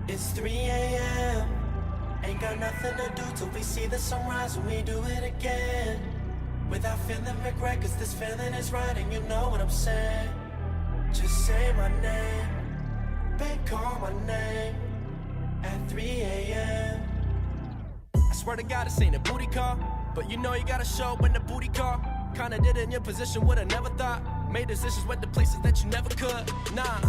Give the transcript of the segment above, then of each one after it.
It's 3 a.m. Ain't got nothing to do till we see the sunrise when we do it again. Without feeling regret, cause this feeling is right and you know what I'm saying. Just say my name, babe, call my name at 3 a.m. I swear to God, this ain't a booty call, but you know you gotta show when the booty call. Kinda did it in your position, would've never thought. Made decisions with the places that you never could. Nah,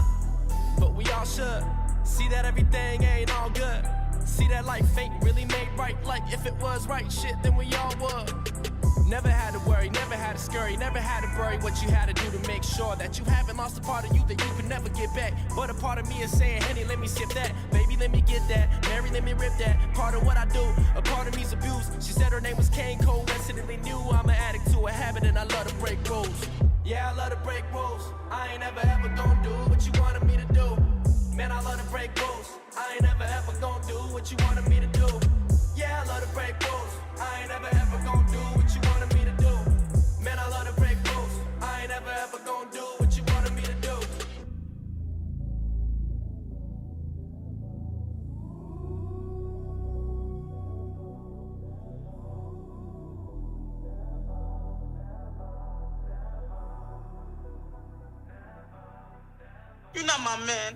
but we all should. See that everything ain't all good. See that life ain't really made right. Like if it was right shit, then we all would. Never had to worry, never had to scurry, never had to worry what you had to do to make sure that you haven't lost a part of you that you could never get back. But a part of me is saying, Henny, let me sip that. Baby, let me get that. Mary, let me rip that. Part of what I do, a part of me's abuse. She said her name was Kane, coincidentally knew I'm an addict to a habit and I love to break rules. Yeah, I love to break rules. I ain't ever ever gonna do what you wanted me to do. Man, I love to break rules. I ain't ever ever gonna do what you wanted me to do. Yeah, I love to break rules. I ain't ever ever gonna do what you wanted me to do. Man, I love to break rules. I ain't ever ever gonna do what you wanted me to do. You're not my man.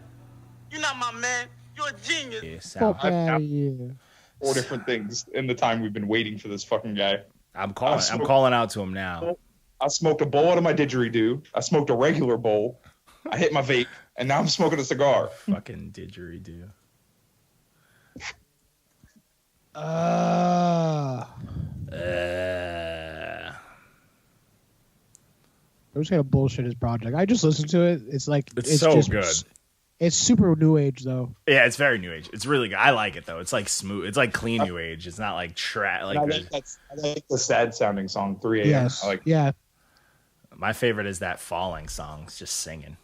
You're not my man. You're a genius. Yeah, Fuck out of here. 4 different things in the time we've been waiting for this fucking guy. I'm calling out to him now. I smoked a bowl out of my didgeridoo. I smoked a regular bowl. I hit my vape, and now I'm smoking a cigar. Fucking didgeridoo. I'm just gonna bullshit his project. I just listened to it. It's like It's so just, good. It's super new age though. Yeah, it's very new age. It's really good. I like it though. It's like smooth. It's like clean new age. It's not like I like the sad sounding song 3 a.m. Yes. I like Yeah. My favorite is that falling song. It's just singing.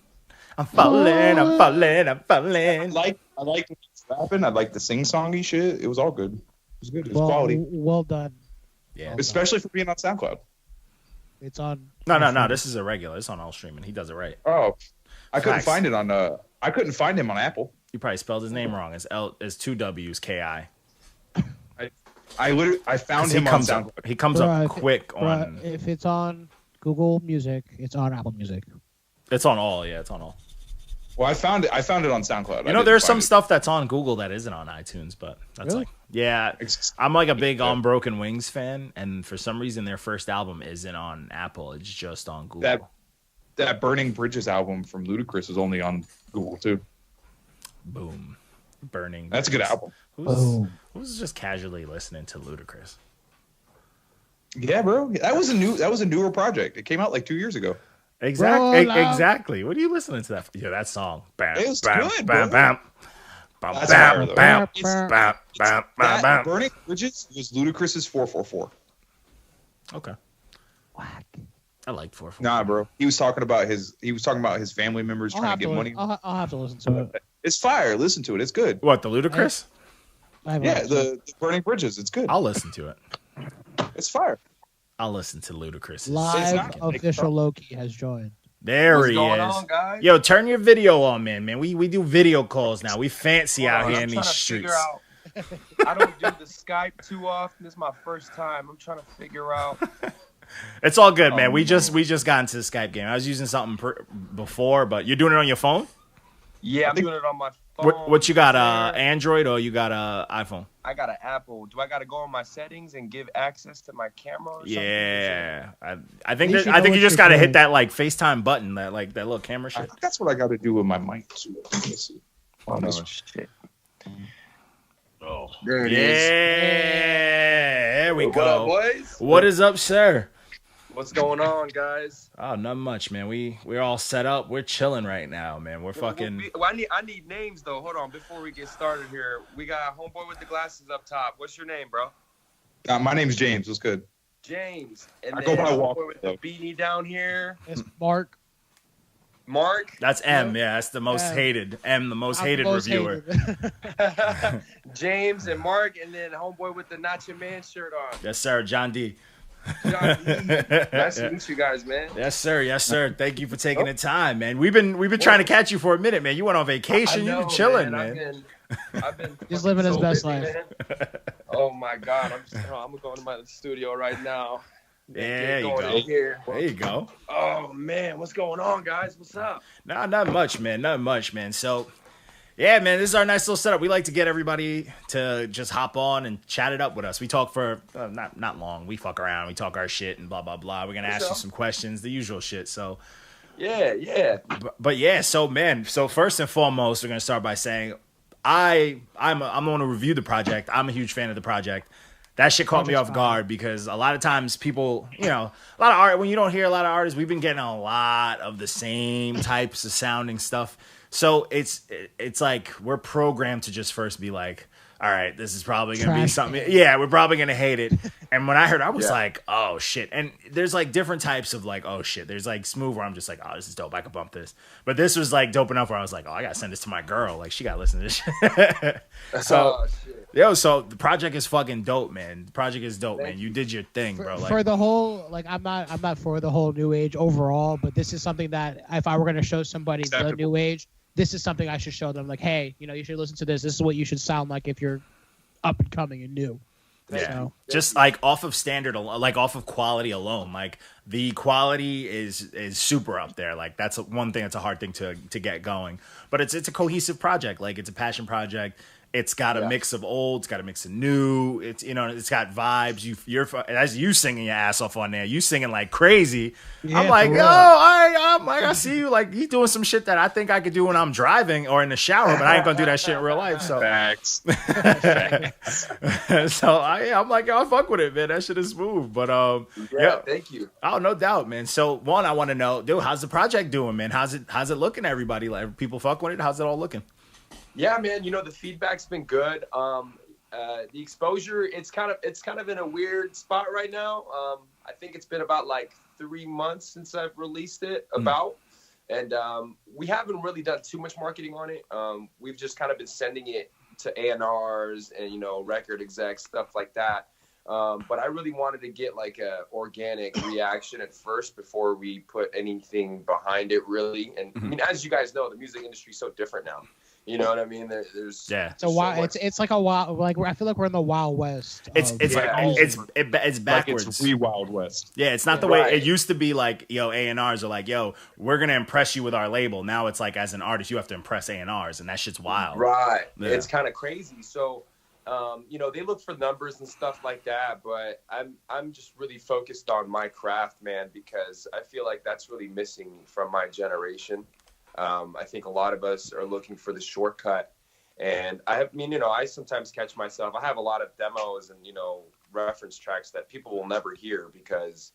I'm falling, I'm falling, I'm falling. I like when he's rapping. I like the sing songy shit. It was all good. It was good. It was Well, quality. well done. Yeah. Especially for being on SoundCloud. It's on. No. This is a regular. It's on all streaming. He does it right. Oh, I couldn't Facts. find it on. I couldn't find him on Apple. You probably spelled his name wrong. It's 2 W's K-I. I found He him on comes SoundCloud. up. He comes Bruh, up quick on. If it's on Google Music, it's on Apple Music. It's on all. Yeah, it's on all. Well, I found it on SoundCloud. You know, there's some stuff that's on Google that isn't on iTunes, but that's Really? like, yeah. I'm like a big Unbroken Wings fan, and for some reason, their first album isn't on Apple. It's just on Google. That Burning Bridges album from Ludacris is only on Google too. Boom. Burning. That's a good album. Who's just casually listening to Ludacris? Yeah, bro. That was a newer project. It came out like 2 years ago. Exactly. Roll out. Exactly. What are you listening to that? Yeah, that song. Bam, It was bam, good, bam, bro. bam, bam, That's bam, fire, though. bam, It's- bam, bam, bam, That bam. Burning Bridges was Ludacris's 444. Okay. Whack. I like 4 4. Nah, bro. He was talking about his family members I'll trying have to get money. I'll have to listen to it. It's fire. Listen to it. It's good. What, the Ludacris? I haven't Yeah, listened to it. the Burning Bridges. It's good. I'll listen to it. It's fire. I'll listen to Ludacris. Live not- official Lowwki has joined. There What's he going is. on, guys? Yo, turn your video on, man. We do video calls now. We fancy Hold out on, here I'm in trying these to figure streets. out- I don't do the Skype too often. This is my first time. I'm trying to figure out. It's all good, man. Oh, We just got into the Skype game. I was using something before, but you're doing it on your phone? Yeah, I'm doing it on my phone. What you got? There. Android or you got iPhone? I got an Apple. Do I got to go on my settings and give access to my camera or something? Yeah, I think You that, should I know think what you just you're got to hit doing. that like FaceTime button, that little camera I shit. think that's what I got to do with my mic too. Let me see. On this one. shit. Oh. There it Yeah, is. there we What up, go. boys? What is up, sir? What's going on, guys? Oh, not much, man. We're all set up. We're chilling right now, man. We're fucking. Well, I need names though. Hold on, before we get started here, we got homeboy with the glasses up top. What's your name, bro? My name's James. What's good? James. And I then go by homeboy Walker, with the though. beanie down here, It's Mark. Mark. That's M. Yeah, that's the most Yeah. hated. M, the most I'm hated the most reviewer. hated. James and Mark, and then homeboy with the Not Your Man shirt on. Yes, sir. John D. John D. Nice to meet you guys, man. Yes, sir. Yes, sir. Thank you for taking the time, man. We've been trying to catch you for a minute, man. You went on vacation. You were chilling, man. I've been He's fucking living his best busy, life. man. Oh my god, I'm going to my studio right now. There you Going go. in here. There you go. Oh man, what's going on, guys? What's up? Nah, not much, man. Not much, man. So, yeah, man, this is our nice little setup. We like to get everybody to just hop on and chat it up with us. We talk for not long. We fuck around. We talk our shit and blah blah blah. We're gonna ask you some questions, the usual shit. So, Yeah. but yeah. So, man. So first and foremost, we're gonna start by saying I'm going to review the project. I'm a huge fan of the project. That shit caught me off guard because a lot of times people, a lot of art, when you don't hear a lot of artists, we've been getting a lot of the same types of sounding stuff. So it's like we're programmed to just first be like, all right, this is probably going to be something. Yeah, we're probably going to hate it. And when I heard, I was like, oh, shit. And there's like different types of like, oh, shit. There's like smooth where I'm just like, oh, this is dope. I could bump this. But this was like dope enough where I was like, oh, I got to send this to my girl. Like, she got to listen to this shit. So, so the project is fucking dope, man. The project is dope, man. You did your thing, bro. Like, for the whole, like, I'm not for the whole new age overall, but this is something that if I were going to show somebody the new age, this is something I should show them. Like, hey, you should listen to this. This is what you should sound like if you're up and coming and new. Yeah, so. Just like off of standard, like off of quality alone, like the quality is super up there. Like that's one thing that's a hard thing to get going, but it's a cohesive project. Like it's a passion project. It's got a mix of old, it's got a mix of new. It's it's got vibes. You're as you singing your ass off on there. You singing like crazy. Yeah, I'm like, I see you. Like you doing some shit that I think I could do when I'm driving or in the shower, but I ain't gonna do that shit in real life. So Facts. So I'm like, I fuck with it, man. That shit is smooth. But thank you. Oh, no doubt, man. So one, I want to know, dude, how's the project doing, man? How's it looking? Everybody, like people fuck with it. How's it all looking? Yeah, man. The feedback's been good. The exposure, it's kind of in a weird spot right now. I think it's been about like 3 months since I've released it, and we haven't really done too much marketing on it. We've just kind of been sending it to A&Rs and record execs, stuff like that. But I really wanted to get like a organic reaction at first before we put anything behind it, really. And I mean, as you guys know, the music industry is so different now. You know what I mean? There's so it's like a wild, like I feel like we're in the Wild West. It's backwards. Like it's Wild West. Yeah, it's not the way it used to be. Like A&Rs are like, we're gonna impress you with our label. Now it's like as an artist, you have to impress A&Rs, and that shit's wild. Right. Yeah. It's kind of crazy. So, they look for numbers and stuff like that, but I'm just really focused on my craft, man, because I feel like that's really missing from my generation. I think a lot of us are looking for the shortcut, and I sometimes catch myself. I have a lot of demos and reference tracks that people will never hear because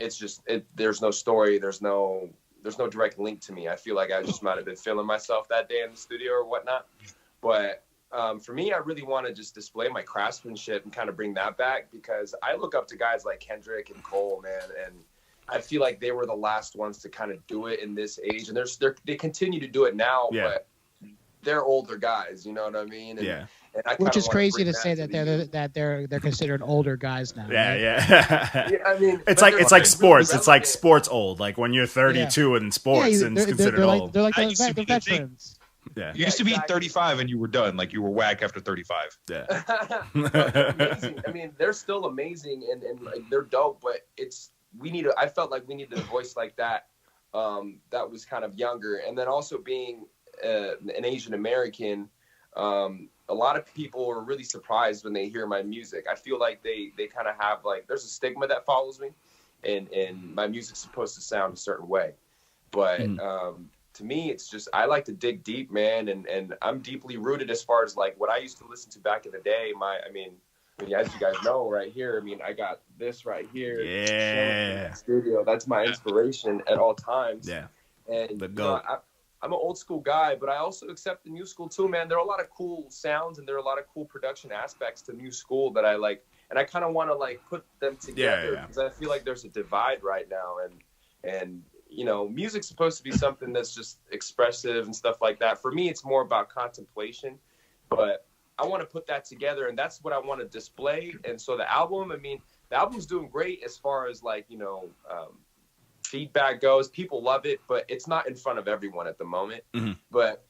it's just there's no story, there's no direct link to me. I feel like I just might have been feeling myself that day in the studio or whatnot. But for me, I really want to just display my craftsmanship and kind of bring that back because I look up to guys like Kendrick and Cole, man, and I feel like they were the last ones to kind of do it in this age, and they continue to do it now, but they're older guys, you know what I mean? And, yeah. And I which is crazy to say that they're considered older guys now. Yeah, right? yeah. I mean, it's like sports. It's like sports old. Like when you're 32 in sports, and it's considered old. They're like the veterans. Yeah. You used to be 35 and you were done. Like you were whack after 35. Yeah. Amazing. I mean, they're still amazing and like they're dope, but I felt like we needed a voice like that that was kind of younger. And then also being an Asian American, a lot of people are really surprised when they hear my music. I feel like they kind of have like, there's a stigma that follows me and my music's supposed to sound a certain way. But to me, it's just, I like to dig deep, man. And I'm deeply rooted as far as like what I used to listen to back in the day. I mean, as you guys know right here, I mean, I got this right here. Yeah. Studio. That's my inspiration at all times. Yeah. And I'm an old school guy, but I also accept the new school too, man. There are a lot of cool sounds and there are a lot of cool production aspects to new school that I like. And I kind of want to like put them together because I feel like there's a divide right now. And music's supposed to be something that's just expressive and stuff like that. For me, it's more about contemplation, but I want to put that together, and that's what I want to display. And so the album's doing great as far as like, feedback goes. People love it, but it's not in front of everyone at the moment. But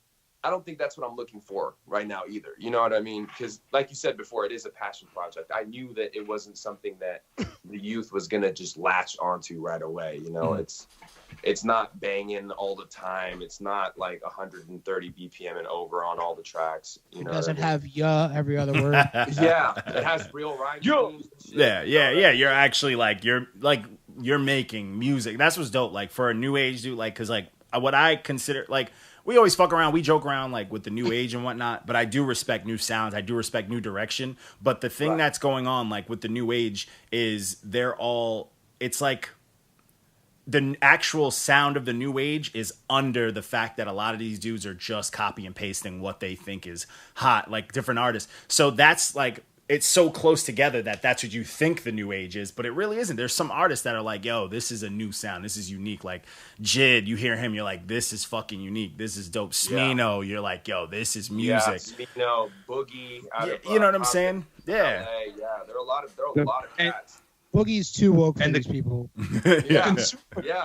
I don't think that's what I'm looking for right now either. You know what I mean? Because like you said before, it is a passion project. I knew that it wasn't something that the youth was going to just latch onto right away. You know, it's not banging all the time. It's not like 130 BPM and over on all the tracks. You know, It doesn't have every other word. Yeah, it has real rhyme schemes and shit, Yeah. You're actually like you're making music. That's what's dope. Like for a new age dude, like because like what I consider like. We always fuck around. We joke around like with the new age and whatnot, but I do respect new sounds. I do respect new direction. But the thing that's going on like with the new age is it's like the actual sound of the new age is under the fact that a lot of these dudes are just copy and pasting what they think is hot, like different artists. So that's like, it's so close together that that's what you think the new age is, but it really isn't. There's some artists that are like, yo, this is a new sound. This is unique. Like Jid, you hear him, you're like, this is fucking unique. This is dope. Smino, you're like, yo, this is music. Yeah, Smino, Boogie. You know what I'm saying? Yeah. Yeah, there are a lot of cats. Boogie's too woke for And these people. Yeah,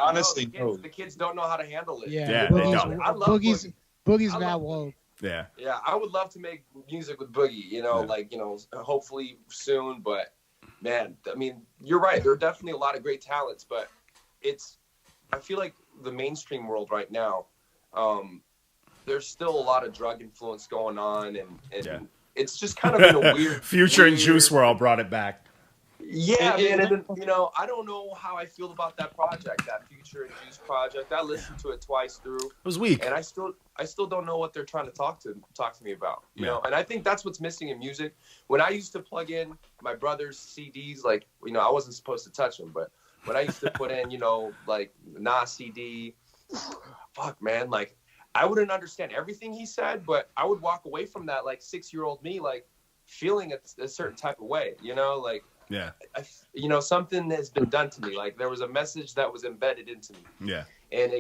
Honestly, no, the kids don't know how to handle it. Yeah, they don't. I love Boogie. Boogie's I mad love woke. Yeah. Yeah, I would love to make music with Boogie, you know, like, you know, hopefully soon. But, man, I mean, you're right. There are definitely a lot of great talents. But I feel like the mainstream world right now, there's still a lot of drug influence going on. And it's just kind of in a weird. Future and Juice WRLD brought it back. Yeah, man. And then, you know, I don't know how I feel about that project, that Future and Juice project. I listened to it twice through. It was weak. And I still don't know what they're trying to talk to me about, you know? And I think that's what's missing in music. When I used to plug in my brother's CDs, like, you know, I wasn't supposed to touch them, but when I used to put in, you know, like Nas CD, fuck, man, like, I wouldn't understand everything he said, but I would walk away from that, like, 6-year-old me, like, feeling a certain type of way, you know? Like, yeah, you know, something has been done to me. Like there was a message that was embedded into me. Yeah, and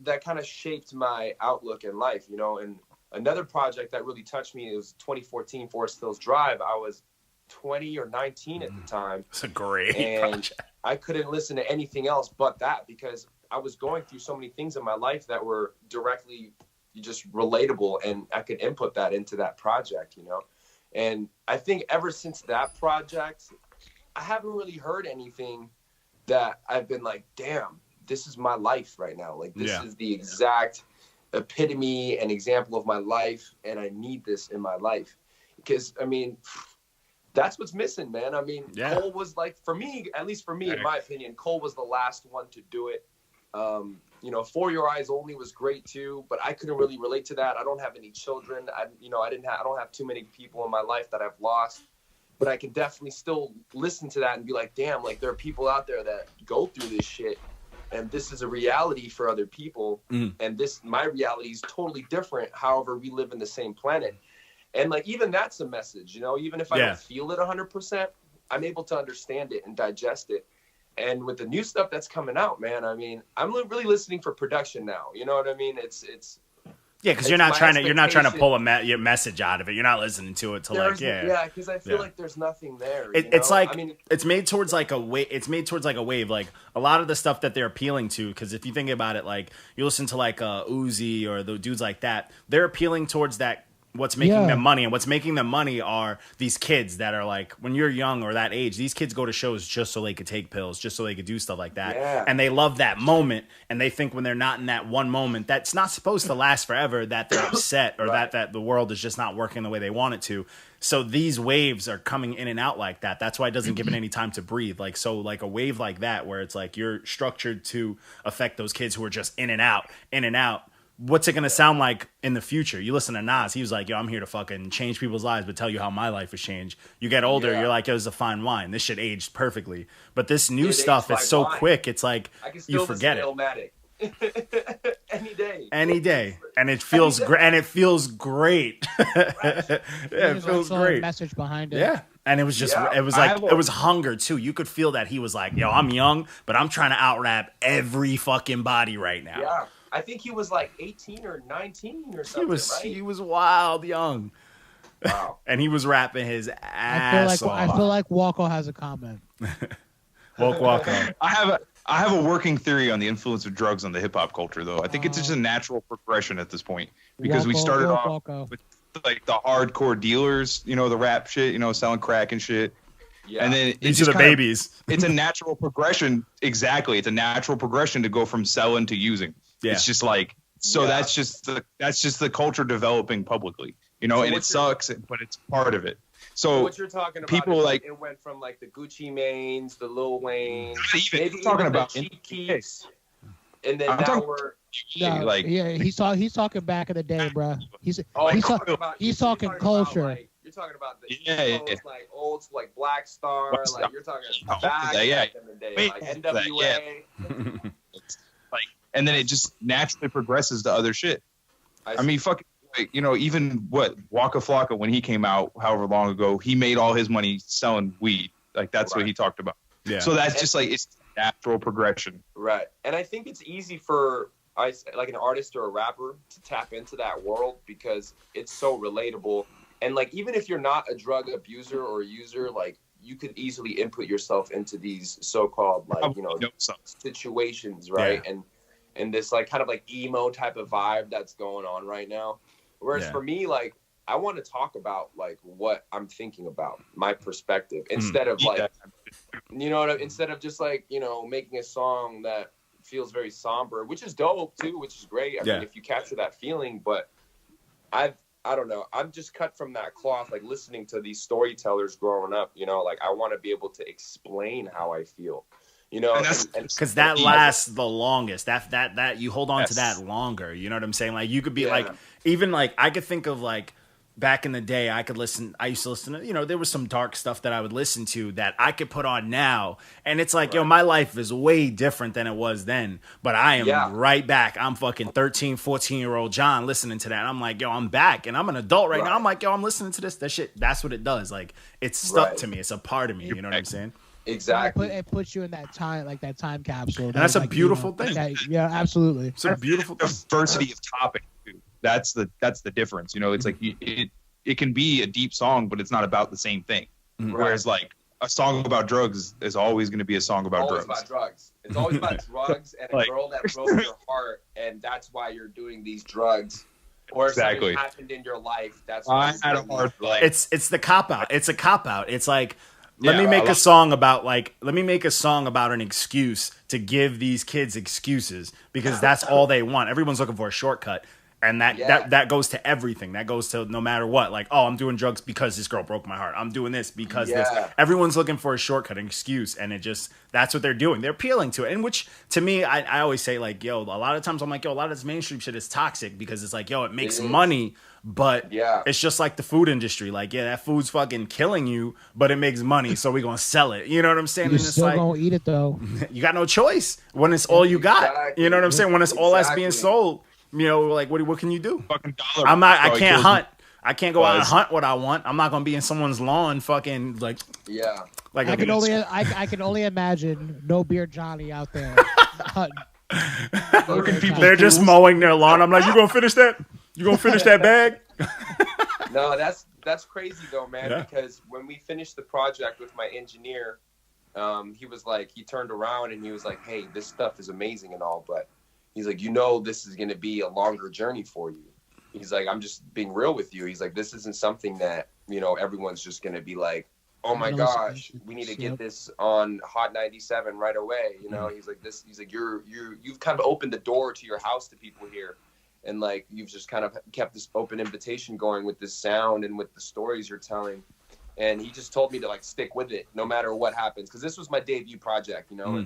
that kind of shaped my outlook in life. You know, and another project that really touched me was 2014 Forest Hills Drive. I was 20 or 19 at the time. It's a great project. I couldn't listen to anything else but that because I was going through so many things in my life that were directly just relatable, and I could input that into that project. You know, and I think ever since that project, I haven't really heard anything that I've been like, damn, this is my life right now. Like, this is the exact epitome and example of my life, and I need this in my life. Because, I mean, that's what's missing, man. I mean, Cole was like, for me, at least for me, in my opinion, Cole was the last one to do it. You know, For Your Eyes Only was great too, but I couldn't really relate to that. I don't have any children. I don't have too many people in my life that I've lost. But I can definitely still listen to that and be like, damn, like there are people out there that go through this shit, and this is a reality for other people. And my reality is totally different. However, we live in the same planet. And like, even that's a message, you know, even if I don't feel it 100%, I'm able to understand it and digest it. And with the new stuff that's coming out, man, I mean, I'm really listening for production now. You know what I mean? It's yeah, because you're not trying to pull your message out of it. You're not listening to it to like because I feel like there's nothing there. It's like, I mean, it's made towards like a wave. It's made towards like a wave. Like a lot of the stuff that they're appealing to. Because if you think about it, like you listen to like Uzi or the dudes like that, they're appealing towards that. What's making them money, and what's making them money are these kids that are like, when you're young or that age, these kids go to shows just so they could take pills, just so they could do stuff like that. And they love that moment, and they think when they're not in that one moment that's not supposed to last forever, that they're upset or that the world is just not working the way they want it to. So these waves are coming in and out like that. That's why it doesn't give it any time to breathe. Like, so like a wave like that, where it's like you're structured to affect those kids who are just in and out. What's it going to sound like in the future? You listen to Nas, he was like, yo, I'm here to fucking change people's lives, but tell you how my life has changed. You get older, you're like, yo, it's a fine wine. This shit aged perfectly. But this new stuff, it's so quick, it's like, you forget it. Any day. And it feels great. And it feels great. It feels great. Message behind it. Yeah. And it was just, it was like, it was hunger too. You could feel that he was like, yo, I'm young, but I'm trying to out-rap every fucking body right now. Yeah. I think he was like 18 or 19 or something, He was wild young. Wow. And he was rapping his ass off. I feel like Walko has a comment. Walko. I I have a working theory on the influence of drugs on the hip hop culture, though. I think it's just a natural progression at this point because we started off with like the hardcore dealers, you know, the rap shit, you know, selling crack and shit. Yeah. And then These are the babies. It's a natural progression. Exactly. It's a natural progression to go from selling to using. Yeah. It's just like, so that's just the culture developing publicly, you know, so and it sucks, but it's part of it. So what you're talking about, people like it went from like the Gucci Manes, the Lil Wayne, maybe talking about the Chief Keefs, and then now we're he's talking back in the day, bro. He's talking culture. You're talking about the like old like Black Star, like you're talking back in the day, like NWA. Like, and then it just naturally progresses to other shit. I mean, fucking. You know, even Waka Flocka, when he came out however long ago, he made all his money selling weed. Like that's what he talked about. Yeah. So that's just like it's natural progression. Right. And I think it's easy for like an artist or a rapper to tap into that world because it's so relatable. And like even if you're not a drug abuser or user, like you could easily input yourself into these so-called like, you know, situations, right? Yeah. And this like kind of like emo type of vibe that's going on right now. Whereas for me, like, I want to talk about, like, what I'm thinking about, my perspective, instead of, like, you know, instead of just, like, you know, making a song that feels very somber, which is dope, too, which is great. I mean, if you capture that feeling, but I don't know. I'm just cut from that cloth, like, listening to these storytellers growing up, you know, like, I want to be able to explain how I feel. You know, because that lasts the longest. That you hold on to that longer. You know what I'm saying? Like you could be like, even like I could think of like back in the day, I used to listen to, you know, there was some dark stuff that I would listen to that I could put on now, and it's like, yo, my life is way different than it was then. But I am right back. I'm fucking 13, 14-year-old John listening to that. And I'm like, yo, I'm back, and I'm an adult right now. I'm like, yo, I'm listening to this. That shit. That's what it does. Like it's stuck to me. It's a part of me. You know what I'm saying? Exactly. It puts you in that time, like that time capsule. And that's like, a beautiful thing. Yeah, absolutely. It's a beautiful diversity of topic. Too. That's the difference. You know, it's like it can be a deep song, but it's not about the same thing. Mm-hmm. Whereas like a song about drugs is always going to be a song about drugs. About drugs. It's always about drugs and a girl that broke your heart, and that's why you're doing these drugs. Or something happened in your life. That's why I had a hard life. It's the cop out. It's a cop out. It's like. Let me make a song about an excuse to give these kids excuses because that's all they want. Everyone's looking for a shortcut. And that goes to everything. That goes to no matter what. Like, oh, I'm doing drugs because this girl broke my heart. I'm doing this because this. Everyone's looking for a shortcut, an excuse, and that's what they're doing. They're appealing to it. And which, to me, I always say, like, yo, a lot of times I'm like, yo, a lot of this mainstream shit is toxic because it's like, yo, it makes money, but it's just like the food industry. Like, yeah, that food's fucking killing you, but it makes money, so we're going to sell it. You know what I'm saying? You're still going to eat it, though. You got no choice when it's all you got. Exactly. You know what I'm saying? When it's all that's being sold. You know, like what can you do? Fucking dollar. I can't hunt. I can't go out and hunt what I want. I'm not gonna be in someone's lawn, fucking like. Yeah. Like I can only imagine no beard Johnny out there hunting. They're just mowing their lawn. I'm like, you gonna finish that? You gonna finish that bag? No, that's crazy though, man. Because when we finished the project with my engineer, he was like, he turned around and he was like, hey, this stuff is amazing and all, but. He's like, you know, this is going to be a longer journey for you. He's like, I'm just being real with you. He's like, this isn't something that, you know, everyone's just going to be like, oh my gosh, we need to get this on Hot 97 right away. You know, he's like, you've kind of opened the door to your house to people here. And like, you've just kind of kept this open invitation going with this sound and with the stories you're telling. And he just told me to like stick with it no matter what happens. Cause this was my debut project, you know,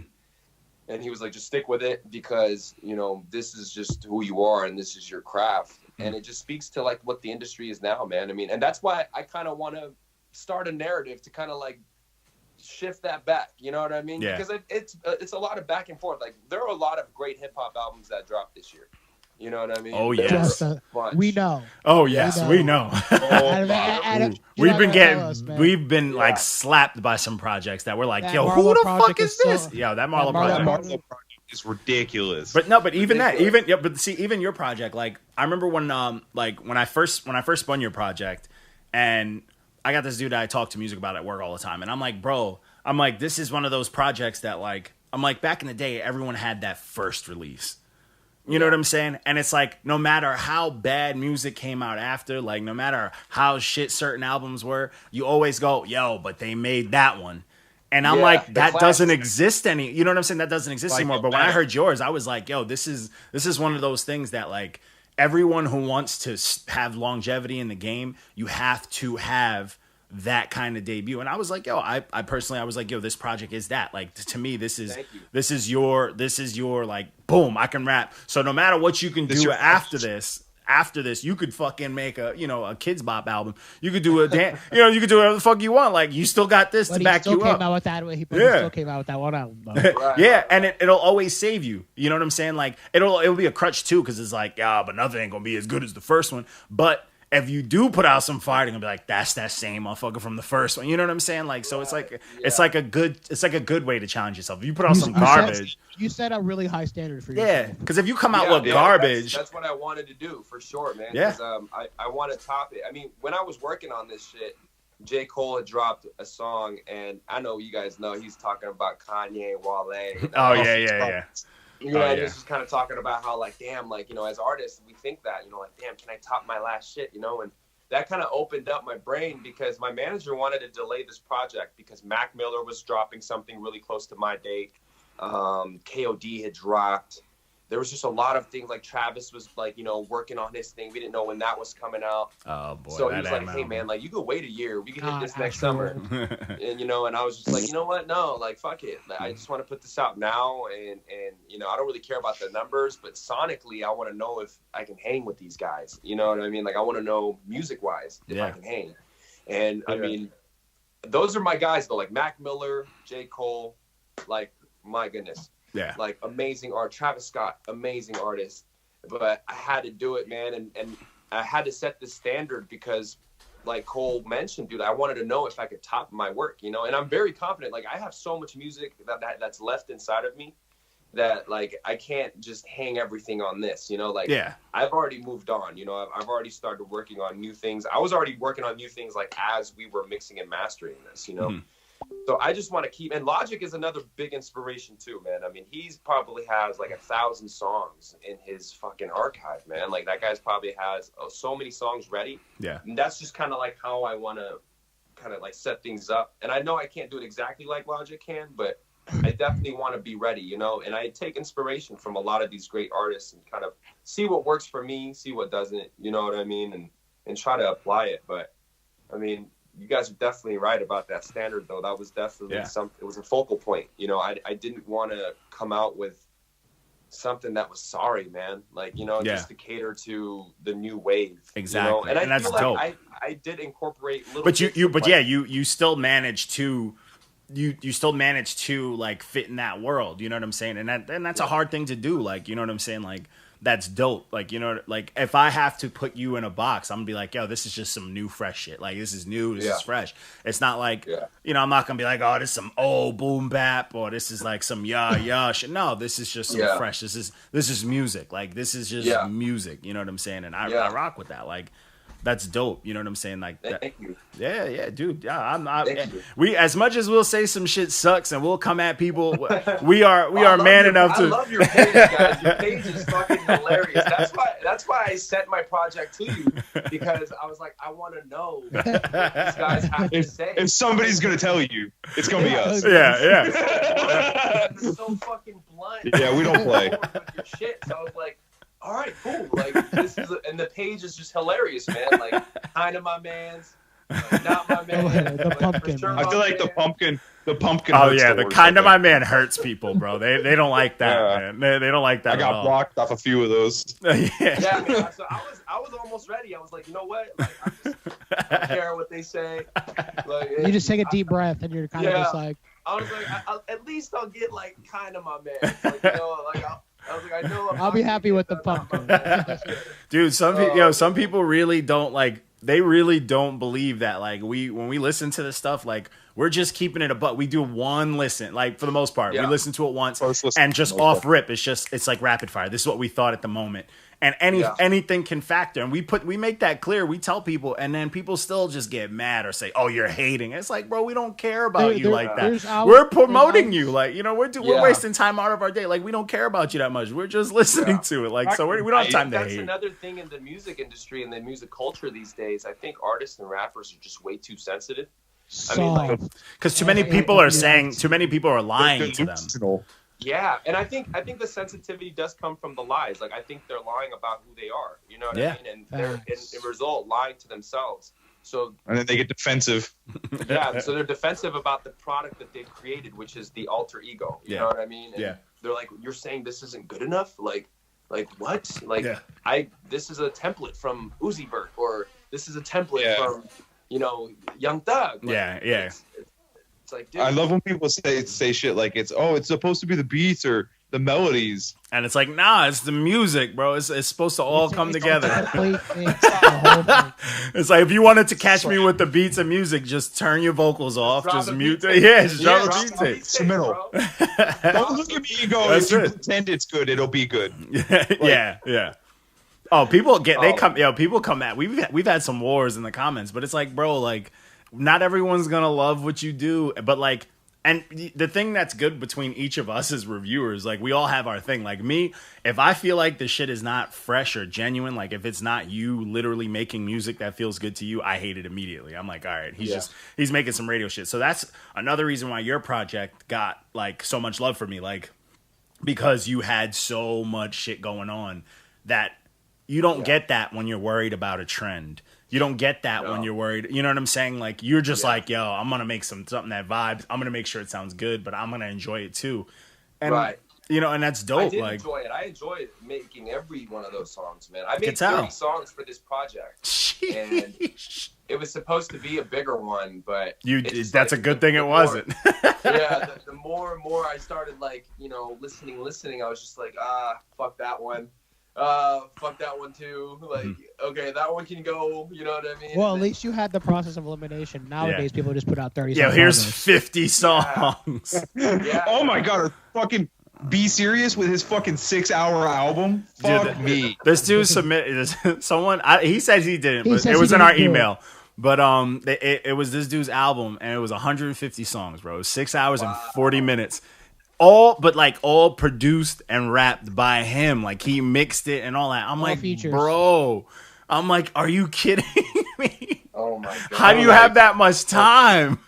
and he was like, just stick with it because, you know, this is just who you are and this is your craft. And it just speaks to like what the industry is now, man. I mean, and that's why I kind of want to start a narrative to kind of like shift that back. You know what I mean? Yeah. Because it's a lot of back and forth. Like there are a lot of great hip hop albums that dropped this year. You know what I mean? Oh, yes. We know. Oh, yes, we know. We've been like slapped by some projects that we're like, that yo, Marlo who the fuck is this? Yeah, that Marlo project is ridiculous. But even your project, like I remember when I first spun your project, and I got this dude that I talk to music about at work all the time, and I'm like, bro, this is one of those projects that like I'm like, back in the day, everyone had that first release. You know what I'm saying? And it's like, no matter how bad music came out after, like, no matter how shit certain albums were, you always go, yo, but they made that one. And I'm like, that doesn't exist you know what I'm saying? That doesn't exist anymore. But when I heard yours, I was like, yo, this is one of those things that, like, everyone who wants to have longevity in the game, you have to have that kind of debut. And I was like, yo, I personally, I was like, yo, this project is that. Like, to me, this is your like, boom, I can rap. So no matter what you can do after this, you could fucking make a Kids Bop album. You could do you could do whatever the fuck you want. Like, you still got this to back you up. He still came out with that one album, though. Yeah, and it'll always save you. You know what I'm saying? Like, it'll be a crutch too, because it's like, yeah, but nothing ain't gonna be as good as the first one. But if you do put out some fire, they're gonna be like, that's that same motherfucker from the first one. You know what I'm saying? Like, so it's like a good way to challenge yourself. If you put out some garbage, you set a really high standard for yourself. Yeah, because if you come out with garbage, that's what I wanted to do for sure, man. Yeah, I want to top it. I mean, when I was working on this shit, J. Cole had dropped a song, and I know you guys know he's talking about Kanye and Wale. Oh yeah. And this is kind of talking about how, like, damn, like, as artists, we think that, like, damn, can I top my last shit, and that kind of opened up my brain, because my manager wanted to delay this project because Mac Miller was dropping something really close to my date. KOD had dropped. There was just a lot of things, like Travis was, like, working on his thing. We didn't know when that was coming out. Oh, boy. So he was like, hey, man, like, you could wait a year. We can hit this next summer. And, and I was just like, you know what? No, like, fuck it. Like, I just want to put this out now. And I don't really care about the numbers, but sonically, I want to know if I can hang with these guys. You know what I mean? Like, I want to know music-wise if I can hang. And, I mean, those are my guys, though. Like, Mac Miller, J. Cole, like, my goodness. Yeah. Like, amazing art. Travis Scott, amazing artist. But I had to do it, man. And I had to set the standard because, like Cole mentioned, dude, I wanted to know if I could top my work, And I'm very confident. Like, I have so much music that's left inside of me that, like, I can't just hang everything on this, Like, I've already moved on, I've already started working on new things. I was already working on new things, like, as we were mixing and mastering this, Mm-hmm. So I just want to keep, and Logic is another big inspiration too, man. I mean, he's probably has like 1,000 songs in his fucking archive, man. Like, that guy's probably has so many songs ready. Yeah. And that's just kind of like how I want to kind of like set things up. And I know I can't do it exactly like Logic can, but I definitely want to be ready, And I take inspiration from a lot of these great artists and kind of see what works for me, see what doesn't, you know what I mean? And try to apply it. But I mean, you guys are definitely right about that standard, though. That was definitely it was a focal point. I didn't want to come out with something that was sorry, man. Like, just to cater to the new wave. Exactly. And I that's feel like dope. I did incorporate little But you still managed to you still managed to, like, fit in that world, you know what I'm saying? And that's a hard thing to do, like, you know what I'm saying? Like, that's dope. Like, like, if I have to put you in a box, I'm gonna be like, yo, this is just some new fresh shit. Like, this is new, this is fresh. It's not like, I'm not gonna be like, oh, this is some old boom bap, or this is like some yah shit. No, this is just some fresh. This is music. Like, this is just music. You know what I'm saying? And I rock with that. Like, that's dope. You know what I'm saying? Like, thank you. Yeah, dude. Yeah, I'm not. We, as much as we'll say some shit sucks and we'll come at people, we are man enough to. I love your page, guys. Your page is fucking hilarious. That's why I sent my project to you, because I was like, I want to know what these guys have to say. If somebody's gonna tell you, it's gonna be us. Yeah. It's so fucking blunt. Yeah, we don't play. With your shit. So I was like, all right, cool. Like, this is, and the page is just hilarious, man. Like, kind of my man's, like, not my man. The pumpkin. Sure I feel like the pumpkin. Oh yeah, the kind of my man hurts people, bro. They don't like that, man. They don't like that. I got blocked off a few of those. Yeah, man, so I was almost ready. I was like, you know what? Like, I don't care what they say. Like, you just take a deep breath, and you're kind of just like. I was like, at least I'll get, like, kind of my man. Like, like, I was like, I know I'll be happy with the pumpkin. Dude, some people really don't, like, they really don't believe that, like, when we listen to this stuff, like, we're just keeping it we do one listen, like, for the most part. We listen to it once and just off rip. It's like rapid fire. This is what we thought at the moment. and anything can factor. And we make that clear. We tell people, and then people still just get mad or say, "Oh, you're hating." It's like, bro, we don't care about you like that. We're promoting you, like, you know, we're wasting time out of our day. Like, we don't care about you that much. We're just listening to it. Like, so we don't have time to hate. That's another thing in the music industry and the music culture these days. I think artists and rappers are just way too sensitive. I mean, like, because too many people are saying, too many people are lying to them. Yeah, and I think the sensitivity does come from the lies. Like, I think they're lying about who they are. You know what I mean? And they're in result lying to themselves. So and then they get defensive. Yeah, so they're defensive about the product that they've created, which is the alter ego. You know what I mean? And they're like, "You're saying this isn't good enough? Like what? Like this is a template from Uzi Vert, or this is a template from, you know, Young Thug." Like, it's like, dude. I love when people say shit like it's supposed to be the beats or the melodies, and it's like, nah, it's the music, bro. It's supposed to all come together. It's like, if you wanted to catch me with the beats and music, just turn your vocals off, just mute it. Just drop the beats. Instrumental. Don't look at me and go, if you pretend it's good, it'll be good. Yeah. Oh, people come at. We've had some wars in the comments, but it's like, bro, like, not everyone's gonna love what you do, but like. And the thing that's good between each of us as reviewers, like, we all have our thing. Like, me, if I feel like the shit is not fresh or genuine, like, if it's not you literally making music that feels good to you, I hate it immediately. I'm like, all right, he's making some radio shit. So that's another reason why your project got, like, so much love for me. Like, because you had so much shit going on that you don't get that when you're worried about a trend. You don't get that when you're worried. You know what I'm saying? Like, you're just like, yo, I'm going to make something that vibes. I'm going to make sure it sounds good, but I'm going to enjoy it too. And, you know, and that's dope. I did enjoy it. I enjoyed making every one of those songs, man. I made 30 songs for this project. And it was supposed to be a bigger one, but... That's like, a good thing it wasn't. The more and more I started, like, you know, listening, I was just like, fuck that one. Fuck that one too. Like, okay, that one can go. You know what I mean? Well, at least you had the process of elimination. Nowadays, people just put out 30 songs. Yeah, here's 50 songs. Oh my god, fucking Be Serious with his fucking 6-hour album? Fuck me. This dude submitted someone. He said he didn't, but it was in our email. But it was this dude's album, and it was 150 songs, bro. It was 6 hours and 40 minutes. All produced and rapped by him. Like, he mixed it and all that. I'm like, features. Bro. I'm like, are you kidding me? Oh my god. How do you have that much time?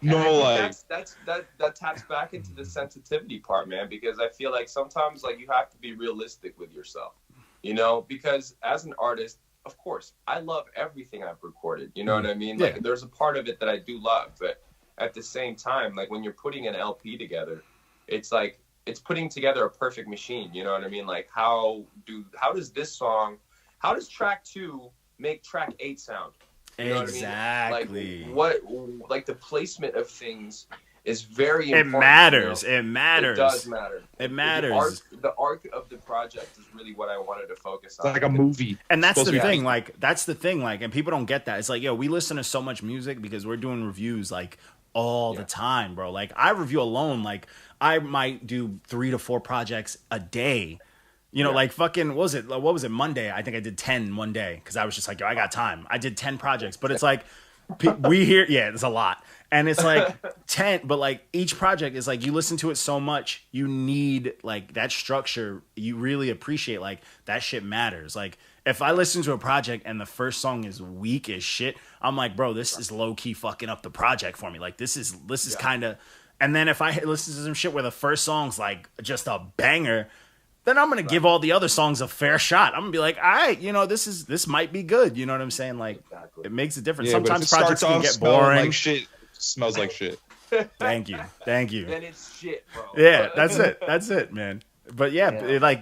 No, like that taps back into the sensitivity part, man. Because I feel like sometimes, like, you have to be realistic with yourself, you know. Because as an artist, of course, I love everything I've recorded. You know what I mean? Like, there's a part of it that I do love, but at the same time, like, when you're putting an LP together, it's like, it's putting together a perfect machine. You know what I mean? Like, how does track 2 make track 8 sound? You know exactly. What I mean? Like the placement of things is very important. It matters. You know? It matters. It does matter. It matters. The arc of the project is really what I wanted to focus on. It's like a movie. And that's the thing. Like, that's the thing. Like, and people don't get that. It's like, yo, we listen to so much music because we're doing reviews, like, all the time, bro. Like, I review alone, like, I might do 3 to 4 projects a day. You know, like, fucking, what was it, Monday? I think I did 10 one day because I was just like, yo, I got time. I did 10 projects, but it's like, we hear, it's a lot. And it's like 10, but like, each project is like, you listen to it so much, you need, like, that structure. You really appreciate, like, that shit matters. Like, if I listen to a project and the first song is weak as shit, I'm like, bro, this is low key fucking up the project for me. Like, this is kind of. And then if I listen to some shit where the first song's like just a banger, then I'm gonna give all the other songs a fair shot. I'm gonna be like, all right, you know, this might be good. You know what I'm saying? Like, it makes a difference. Sometimes projects can get boring. Like shit, smells like shit. Thank you. Then it's shit, bro. Yeah, that's it, man. But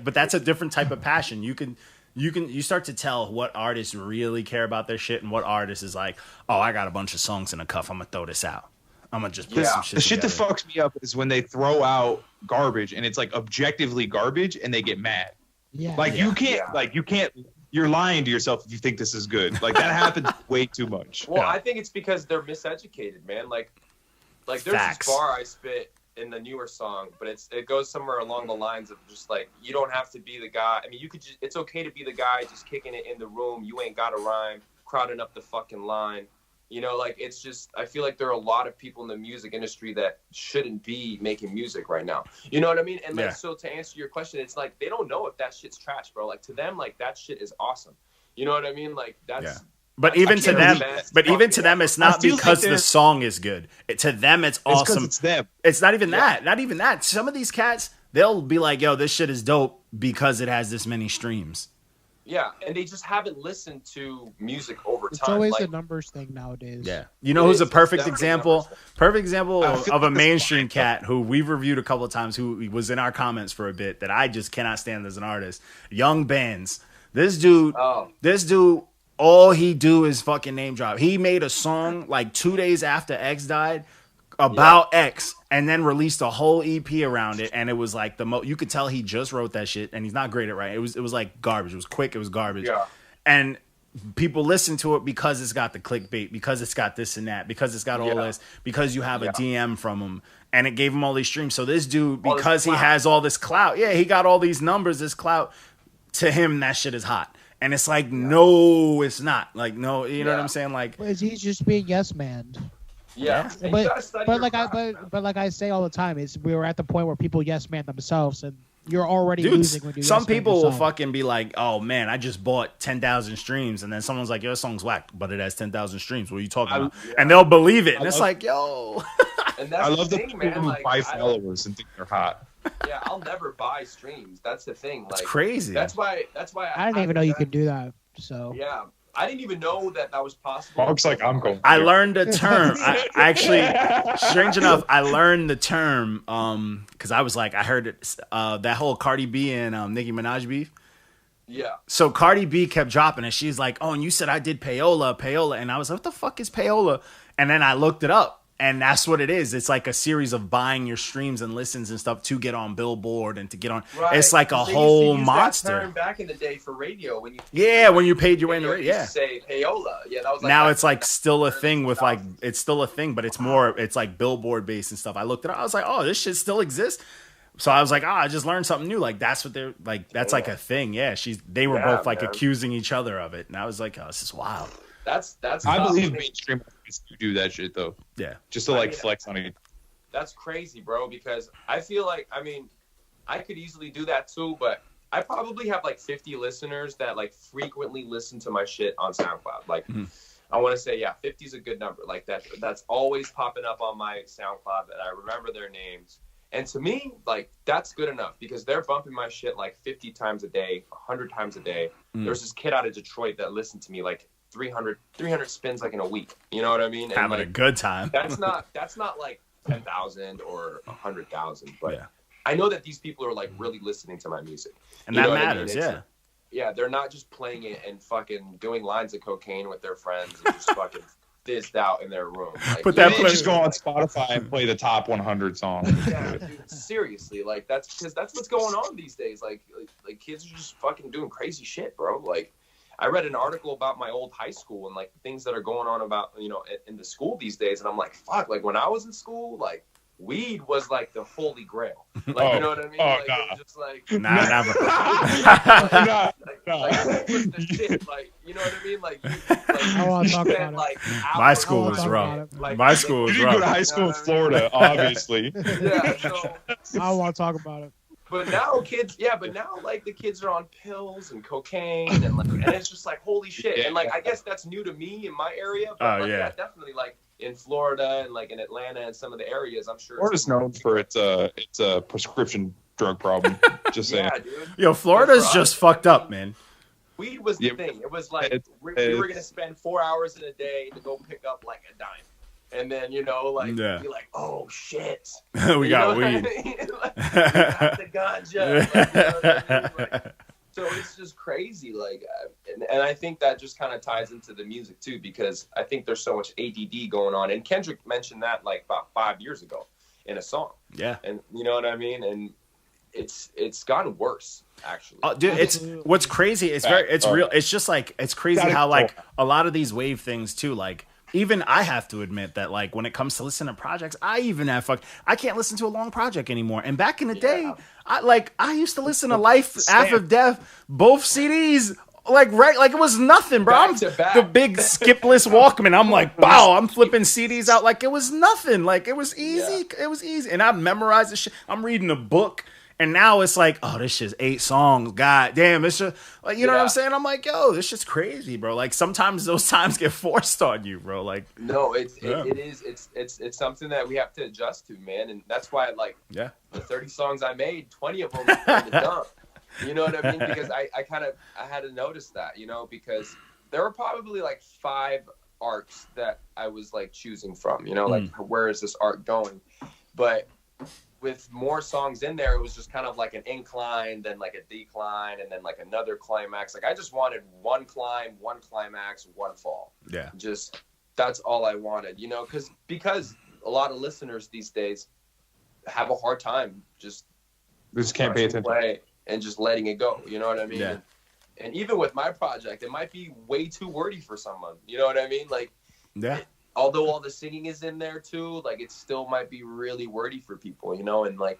but that's a different type of passion. You start to tell what artists really care about their shit and what artists is like, oh, I got a bunch of songs in the cuff, I'm gonna throw this out. I'm gonna just put some shit The shit together. that fucks me up is when they throw out garbage and it's like objectively garbage and they get mad. Yeah. Like, you can't, you're lying to yourself if you think this is good. Like, that happens way too much. Well, I think it's because they're miseducated, man. Like there's Facts. this bar I spit in the newer song, but it goes somewhere along the lines of just like, you don't have to be the guy. I mean, it's okay to be the guy just kicking it in the room. You ain't got to rhyme, crowding up the fucking line. You know, like, it's just, I feel like there are a lot of people in the music industry that shouldn't be making music right now. You know what I mean? And like, so to answer your question, it's like, they don't know if that shit's trash, bro. Like, to them, like, that shit is awesome. You know what I mean? Like, that's... But even to them, it's not because the song is good. To them, it's awesome. It's them. It's not even that. Not even that. Some of these cats, they'll be like, yo, this shit is dope because it has this many streams. Yeah, and they just haven't listened to music over time. It's always a numbers thing nowadays. Yeah. You know who's a perfect example? Perfect example of a mainstream cat who we've reviewed a couple of times, who was in our comments for a bit, that I just cannot stand as an artist. Young Manz. This dude, all he do is fucking name drop. He made a song like 2 days after X died about X, and then released a whole EP around it, and it was like you could tell he just wrote that shit, and he's not great at writing. It was like garbage. It was quick. It was garbage. Yeah. And people listen to it because it's got the clickbait, because it's got this and that, because it's got all this, because you have a DM from him, and it gave him all these streams. So this dude, because he has all this clout, he got all these numbers, this clout. To him, that shit is hot. And it's like, no, it's not. Like, no, you know what I'm saying? Like, but he's just being yes man. Yeah, but like I say all the time, we were at the point where people yes man themselves, and you're already losing when you. Some people will fucking be like, "Oh man, I just bought 10,000 streams," and then someone's like, "Your song's whack, but it has 10,000 streams. What are you talking about?" And they'll believe it, and it's like, "Yo." And that's I love the thing, people man. who Like, buy followers and think they're hot. Yeah, I'll never buy streams. That's the thing. Like, it's crazy. That's why. I didn't even know you could do that. So yeah, I didn't even know that was possible. Looks like I'm going. I learned a term. I actually, strange enough, I learned the term because I was like, I heard it, that whole Cardi B and Nicki Minaj beef. Yeah. So Cardi B kept dropping it. She's like, "Oh, and you said I did payola," and I was like, "What the fuck is payola?" And then I looked it up. And that's what it is. It's like a series of buying your streams and listens and stuff to get on Billboard and to get on. Right. It's like a whole monster. That term back in the day for radio, when you paid your way in the radio. Yeah. Say payola. Yeah, that was like now it's like still a thing with like, it's still a thing, but it's more, it's like Billboard based and stuff. I looked it up. I was like, oh, this shit still exists. So I was like, I just learned something new. Like that's what they're like. That's like a thing. Yeah, they were both like accusing each other of it, and I was like, oh, this is wild. That's. I believe mainstream artists do do that shit though. Yeah, just to like flex on it. That's crazy, bro. Because I feel like, I mean, I could easily do that too, but I probably have like 50 listeners that like frequently listen to my shit on SoundCloud. Like, I want to say, 50 is a good number. Like that's always popping up on my SoundCloud that I remember their names. And to me, like, that's good enough because they're bumping my shit like 50 times a day, 100 times a day. There's this kid out of Detroit that listened to me like 300 spins like in a week. You know what I mean? And having like, a good time. That's not like 10,000 or 100,000, but I know that these people are like really listening to my music. And that matters, Yeah, they're not just playing it and fucking doing lines of cocaine with their friends and just fucking fizzed out in their room. Like, but that just go on Spotify and play the top 100 songs. Yeah, dude, seriously, like that's what's going on these days. Like kids are just fucking doing crazy shit, bro. Like I read an article about my old high school and like the things that are going on about, you know, in the school these days, and I'm like, fuck, like when I was in school, like weed was like the holy grail. Like, you know what I mean? Like, it was just like, never. Like, the shit, like, you know what I mean? Like, I want to talk about like, my school was rough. Like, my school was rough. You didn't go to high school in Florida, obviously. Yeah, so I don't want to talk about it. But now like the kids are on pills and cocaine and it's just like holy shit. And like I guess that's new to me in my area. But definitely like in Florida and like in Atlanta and some of the areas, I'm sure. Florida's known for its prescription drug problem. Just saying. Yeah, dude. Yo, Florida's just fucked up, man. Weed was the thing. It was like we were gonna spend 4 hours in a day to go pick up like a dime. And then, you know, like, be like, oh, shit. We got weed. I mean? Like, we got the ganja. Like, you know what I mean? Like, so it's just crazy. Like, and I think that just kind of ties into the music, too, because I think there's so much ADD going on. And Kendrick mentioned that, like, about 5 years ago in a song. Yeah. And you know what I mean? And it's gotten worse, actually. Dude, it's what's crazy. It's real. It's just like, it's crazy how, like, a lot of these wave things, too, like, even I have to admit that, like, when it comes to listening to projects, I can't listen to a long project anymore. And back in the day, I used to listen to Life After Death, both CDs, like it was nothing, bro. I'm the big skipless Walkman. I'm like, wow, I'm flipping CDs out like it was nothing. Like, it was easy. Yeah. It was easy. And I memorized the shit. I'm reading a book. And now it's like, oh, this shit's 8 songs. God damn, it's just, like, you know what I'm saying? I'm like, yo, this shit's crazy, bro. Like, sometimes those times get forced on you, bro. Like, no, it is. It's something that we have to adjust to, man. And that's why, like, the 30 songs I made, 20 of them were in the dump. You know what I mean? Because I had to notice that, you know, because there were probably like 5 arcs that I was like choosing from, you know, like, where is this arc going? But with more songs in there, it was just kind of like an incline, then like a decline, and then like another climax. Like, I just wanted one climb, one climax, one fall. Yeah. Just, that's all I wanted, you know, because a lot of listeners these days have a hard time just can't pay attention and just letting it go. You know what I mean? Yeah. And even with my project, it might be way too wordy for someone. You know what I mean? Like, although all the singing is in there too, like, it still might be really wordy for people, you know? And like,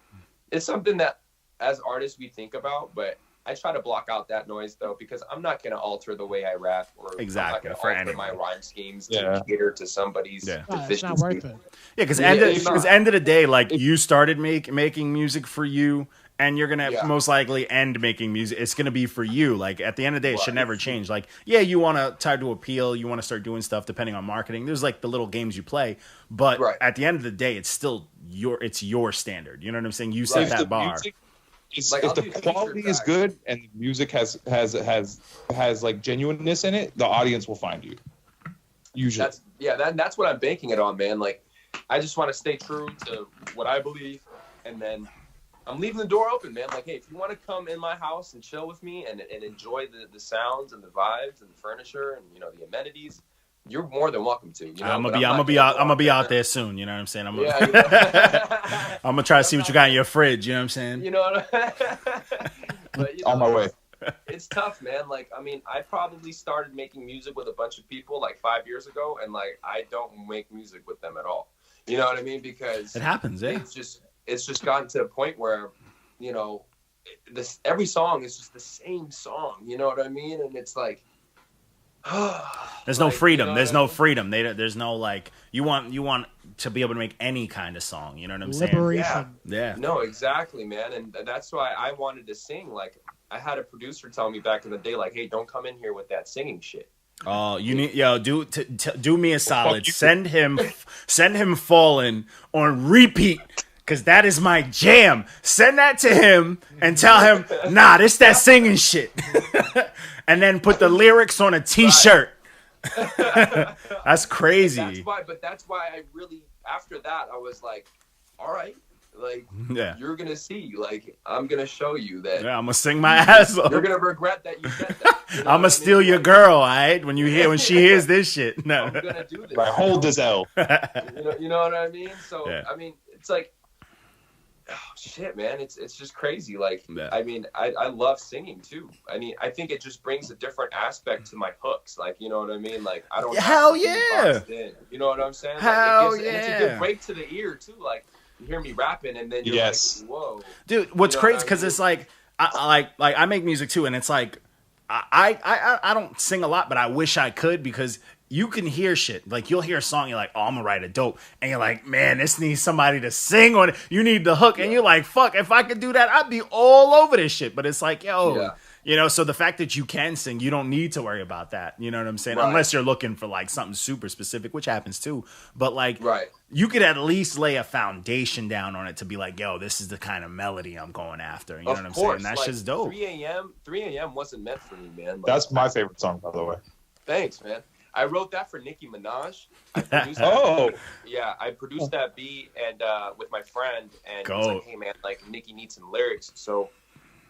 it's something that as artists we think about, but I try to block out that noise though, because I'm not going to alter the way I rap or alter my rhyme schemes to cater to somebody's deficiency. It's not worth it. Yeah, because end of the day, like, you started making music for you, and you're gonna most likely end making music. It's gonna be for you. Like, at the end of the day, it should never change. Like, you want to try to appeal, you want to start doing stuff depending on marketing. There's like the little games you play, but at the end of the day, it's still your standard. You know what I'm saying? You set that bar. If the quality is good and the music has like genuineness in it, the audience will find you. Usually, that's what I'm banking it on, man. Like, I just want to stay true to what I believe, and then I'm leaving the door open, man. Like, hey, if you want to come in my house and chill with me and enjoy the sounds and the vibes and the furniture and, you know, the amenities, you're more than welcome to. You know? I'm gonna be out there soon. You know what I'm saying? I'm gonna try to see what you got in your fridge. You know what I'm saying? You know what but, you know, on my way. It's tough, man. Like, I mean, I probably started making music with a bunch of people like 5 years ago, and like, I don't make music with them at all. You know what I mean? Because it happens. Yeah. It's just gotten to a point where, you know, every song is just the same song. You know what I mean? And it's like, there's no freedom. You know, there's no freedom. There's no, like, you want to be able to make any kind of song. You know what I'm saying? Liberation. Yeah. No, exactly, man. And that's why I wanted to sing. Like, I had a producer tell me back in the day, like, hey, don't come in here with that singing shit. Oh, you need do me a solid. Send him Fallen on repeat. Because that is my jam. Send that to him and tell him, nah, this that singing shit. And then put the lyrics on a T-shirt. That's crazy. That's why I really, after that, I was like, all right, like, you're going to see. Like, I'm going to show you that. Yeah, I'm going to sing my ass off. You're going to regret that you said that. You know I'm going to steal your girl, all right? When she hears this shit. No. I'm going to do this. Right, hold this L. You know what I mean? So, I mean, it's like, oh, shit, man, it's just crazy. Like, I mean, I love singing too. I mean, I think it just brings a different aspect to my hooks. Like, you know what I mean? Like, I don't hell yeah. You know what I'm saying? Like, hell and it's a good break to the ear too. Like, you hear me rapping and then you're like, whoa, dude. What's crazy because it's like I make music too, and it's like I don't sing a lot, but I wish I could because you can hear shit. Like, you'll hear a song, you're like, oh, I'm gonna write a dope. And you're like, man, this needs somebody to sing on it. You need the hook. And you're like, fuck, if I could do that, I'd be all over this shit. But it's like, yo, you know, so the fact that you can sing, you don't need to worry about that. You know what I'm saying? Right. Unless you're looking for like something super specific, which happens too. But like, you could at least lay a foundation down on it to be like, yo, this is the kind of melody I'm going after. You know what I'm saying? That's like, just dope. 3 a.m. wasn't meant for me, man. Like, that's my favorite song, by the way. Thanks, man. I wrote that for Nicki Minaj. I produced that beat and with my friend, and he was like, hey man, like, Nicki needs some lyrics. So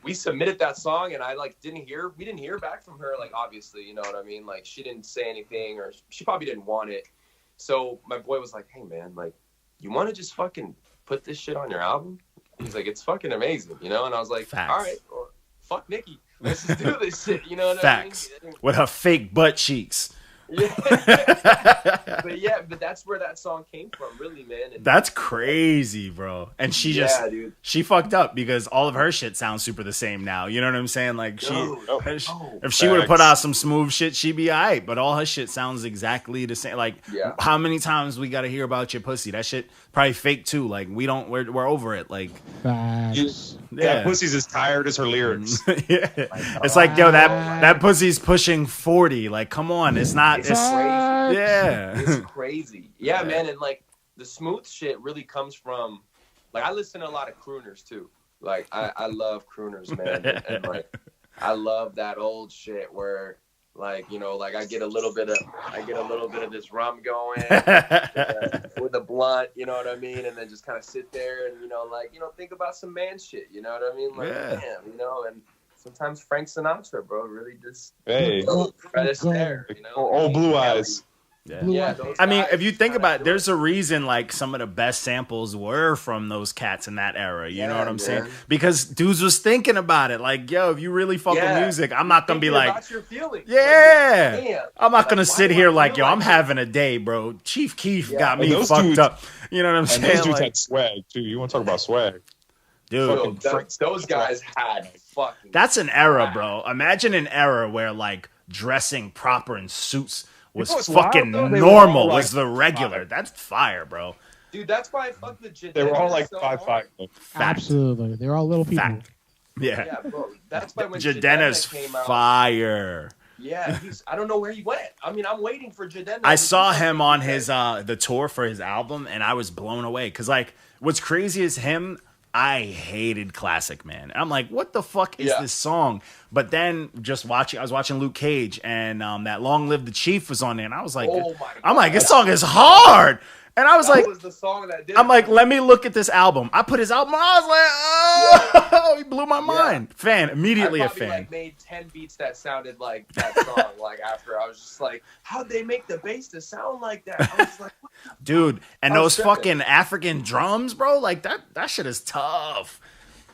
we submitted that song, and we didn't hear back from her, like, obviously, you know what I mean? Like, she didn't say anything, or she probably didn't want it. So my boy was like, hey man, like, you want to just fucking put this shit on your album? He's like, it's fucking amazing, you know? And I was like, all right, well, fuck Nicki. Let's just do this shit, you know what I mean? With her fake butt cheeks. But that's where that song came from, really, man. And That's crazy, bro. And she dude. she fucked up because all of her shit sounds super the same now. You know what I'm saying? Like if she would have put out some smooth shit, she'd be alright. But all her shit sounds exactly the same. Like how many times we gotta hear about your pussy? That shit probably fake too. Like we're over it. Like that pussy's as tired as her lyrics. It's like, yo, that pussy's pushing 40. Like, come on, it's not. It's crazy. Yeah, it's crazy. Yeah, man, and like the smooth shit really comes from, like, I listen to a lot of crooners too. Like, I love crooners, man, and like I love that old shit where, like, you know, like I get a little bit of this rum going with a blunt, you know what I mean, and then just kind of sit there and, you know, like, you know, think about some man shit, you know what I mean, like, damn, you know, and sometimes Frank Sinatra, bro, really just right there, you know, old Blue Eyes. Yeah. I mean, if you think about it, there's a reason like some of the best samples were from those cats in that era. You know what I'm saying? Because dudes was thinking about it. Like, yo, if you really fuck with music, I'm not gonna be like, about your feelings. Yeah, like, I'm not gonna sit here like, yo, I'm having a day, bro. Chief Keef got me fucked up. You know what I'm saying? Those dudes had swag too. You want to talk about swag? Dude, those guys had fucking. That's an era, bro. Imagine an era where like dressing proper in suits was fucking normal, was the regular. That's fire, bro. Dude, that's why I fuck with Jadena. They were all like 5'5". Absolutely. They're all little people. Yeah, bro. That's why when Jadena's came out, fire. Yeah, I don't know where he went. I mean, I'm waiting for Jadena. I saw him on his the tour for his album, and I was blown away. Cause like, what's crazy is him. I hated Classic, man. I'm like, what the fuck is this song? But then I was watching Luke Cage, and that Long Live the Chief was on there, and I was like, I'm like, this song is hard. And I was that like, was the song that did I'm like, let me look at this album. I put his album on, I was like, oh, he blew my mind. Fan, immediately a fan. I like made 10 beats that sounded like that song. Like after I was just like, how'd they make the bass to sound like that? I was like, what? Dude, and those fucking African drums, bro, like that shit is tough.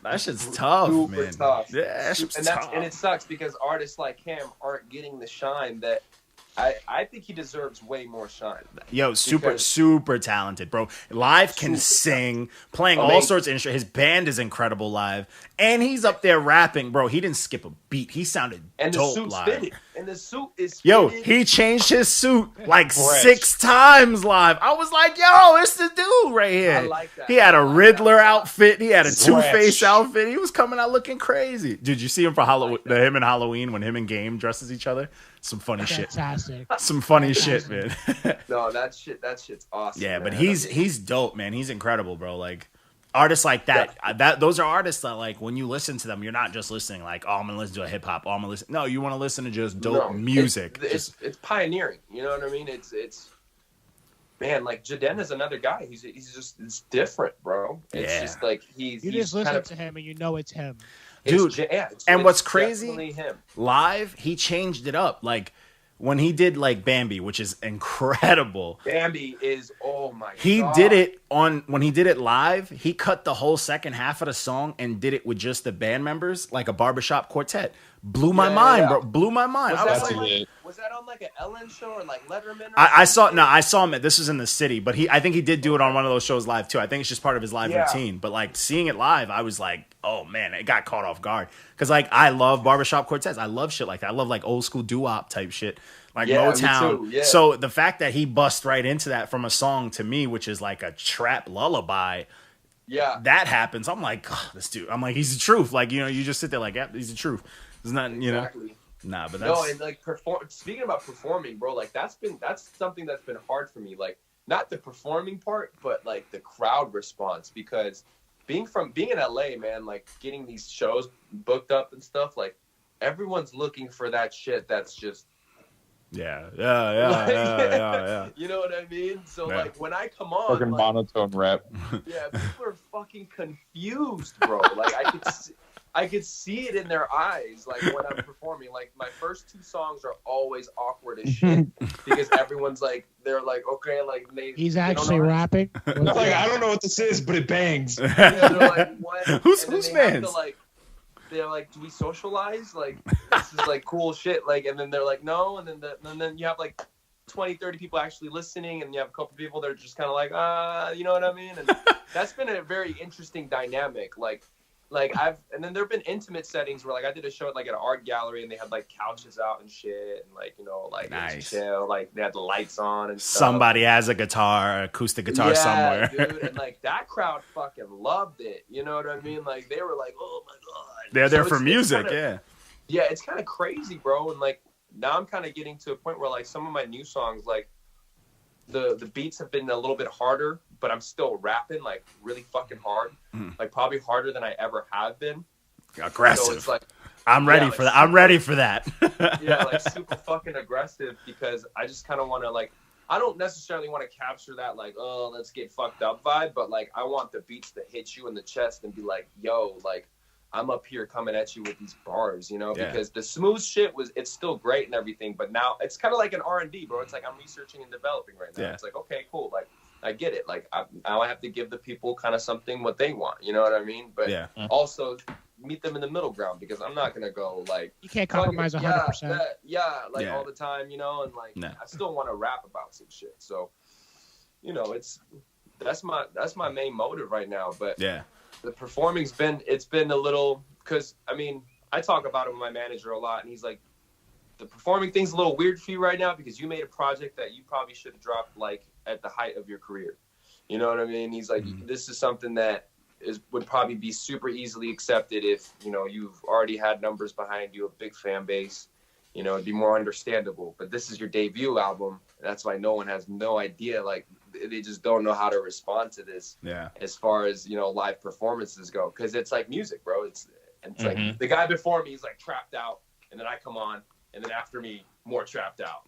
That shit's tough, man. Tough. Yeah, that shit's tough. And it sucks because artists like him aren't getting the shine that I think he deserves way more shine. Yo, super talented, bro. Live can sing, playing all sorts of instruments. His band is incredible live. And he's up there rapping, bro. He didn't skip a beat. He sounded dope live. Fitted. And the suit is Yo, fitted. he changed his suit like 6 times live. I was like, yo, it's the dude right here. I like that. He had a Riddler outfit. He had a Two-Face outfit. He was coming out looking crazy. Did you see him for Halloween? Him and Halloween when him and Game dresses each other? Some funny shit. Some funny shit, man. No, that shit's awesome. Yeah, man. but he's dope, man. He's incredible, bro. Like artists like that, those are artists that like when you listen to them, you're not just listening like, oh, I'm gonna listen to a hip hop. Oh, I'm gonna listen. No, you want to listen to just dope music. It's pioneering. You know what I mean? It's man, like Jadena's another guy. He's it's different, bro. It's just like you just listen to him and you know it's him. Dude, and what's crazy, live, he changed it up. Like, when he did, like, Bambi, which is incredible. Bambi is, oh, my God. He did it when he did it live, he cut the whole second half of the song and did it with just the band members, like a barbershop quartet. Blew my mind, bro. Blew my mind. Was that on like an Ellen show or like Letterman? I saw him. This was in the city, but I think he did do it on one of those shows live too. I think it's just part of his live routine. But like seeing it live, I was like, oh man, it got caught off guard because like I love barbershop quartets. I love shit like that. I love like old school doo-wop type shit, like Motown. Me too. Yeah. So the fact that he bust right into that from a song to me, which is like a trap lullaby. Yeah, that happens. I'm like, oh, this dude. I'm like, he's the truth. Like, you know, you just sit there like, yeah, he's the truth. It's not, you know. Nah, but that's and like speaking about performing, bro, like that's something that's been hard for me. Like not the performing part, but like the crowd response. Because being in LA, man, like getting these shows booked up and stuff, like everyone's looking for that shit that's just yeah. You know what I mean? So like when I come on, fucking monotone rap. Yeah, people are fucking confused, bro. Like I could see it in their eyes, like when I'm performing. Like my first 2 songs are always awkward as shit because everyone's like, they're like, okay, like he's actually rapping. Like I don't know what this is, but it bangs. Yeah, they're like, what? Who's Manz? They're like, do we socialize? Like this is like cool shit. Like, and then they're like, no, and then you have like 20, 30 people actually listening, and you have a couple people that are just kind of like, you know what I mean? And that's been a very interesting dynamic. And then there've been intimate settings where like I did a show at like an art gallery, and they had like couches out and shit, and like, you know, like nice. chill, like they had the lights on and stuff. Somebody has a guitar, acoustic guitar somewhere. Dude, and like that crowd fucking loved it. You know what I mean? Like they were like, oh my god. They're there for music, yeah. Yeah, it's kind of crazy, bro. And like now I'm kind of getting to a point where like some of my new songs, like the beats have been a little bit harder, but I'm still rapping like really fucking hard, like probably harder than I ever have been. Aggressive. So it's like, I'm ready for that. I'm ready for that. Yeah, like super fucking aggressive, because I just kind of want to like, I don't necessarily want to capture that like, oh, let's get fucked up vibe, but like I want the beats to hit you in the chest and be like, yo, like I'm up here coming at you with these bars, you know, because the smooth shit it's still great and everything, but now it's kind of like an R&D, bro. It's like I'm researching and developing right now. It's like, okay, cool. Like I get it. Like now I have to give the people kind of something what they want, you know what I mean? But also meet them in the middle ground, because I'm not gonna go like, you can't compromise 100%. All the time, you know, and like I still want to rap about some shit. So, you know, that's my main motive right now. But the performing's been a little, because I mean I talk about it with my manager a lot, and he's like, the performing thing's a little weird for you right now because you made a project that you probably should have dropped like at the height of your career. You know what I mean? He's like, this is something that would probably be super easily accepted if, you know, you've already had numbers behind you, a big fan base, you know, it'd be more understandable. But this is your debut album. That's why no one has no idea. Like, they just don't know how to respond to this. Yeah. As far as, you know, live performances go. Because it's like music, bro. It's like the guy before me is like trapped out, and then I come on, and then after me, more trapped out.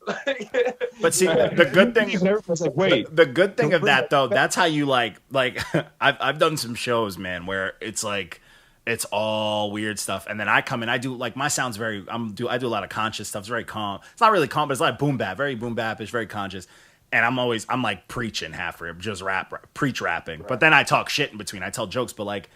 But see, the good thing, the good thing of that though, that's how you like I've done some shows, man, where it's like it's all weird stuff, and then I come in, I do like my sound's very, I do a lot of conscious stuff. It's very calm. It's not really calm, but it's like boom bap, very boom bap. It's very conscious, and I'm like preaching half rip, just preach rapping. Right. But then I talk shit in between. I tell jokes, but like,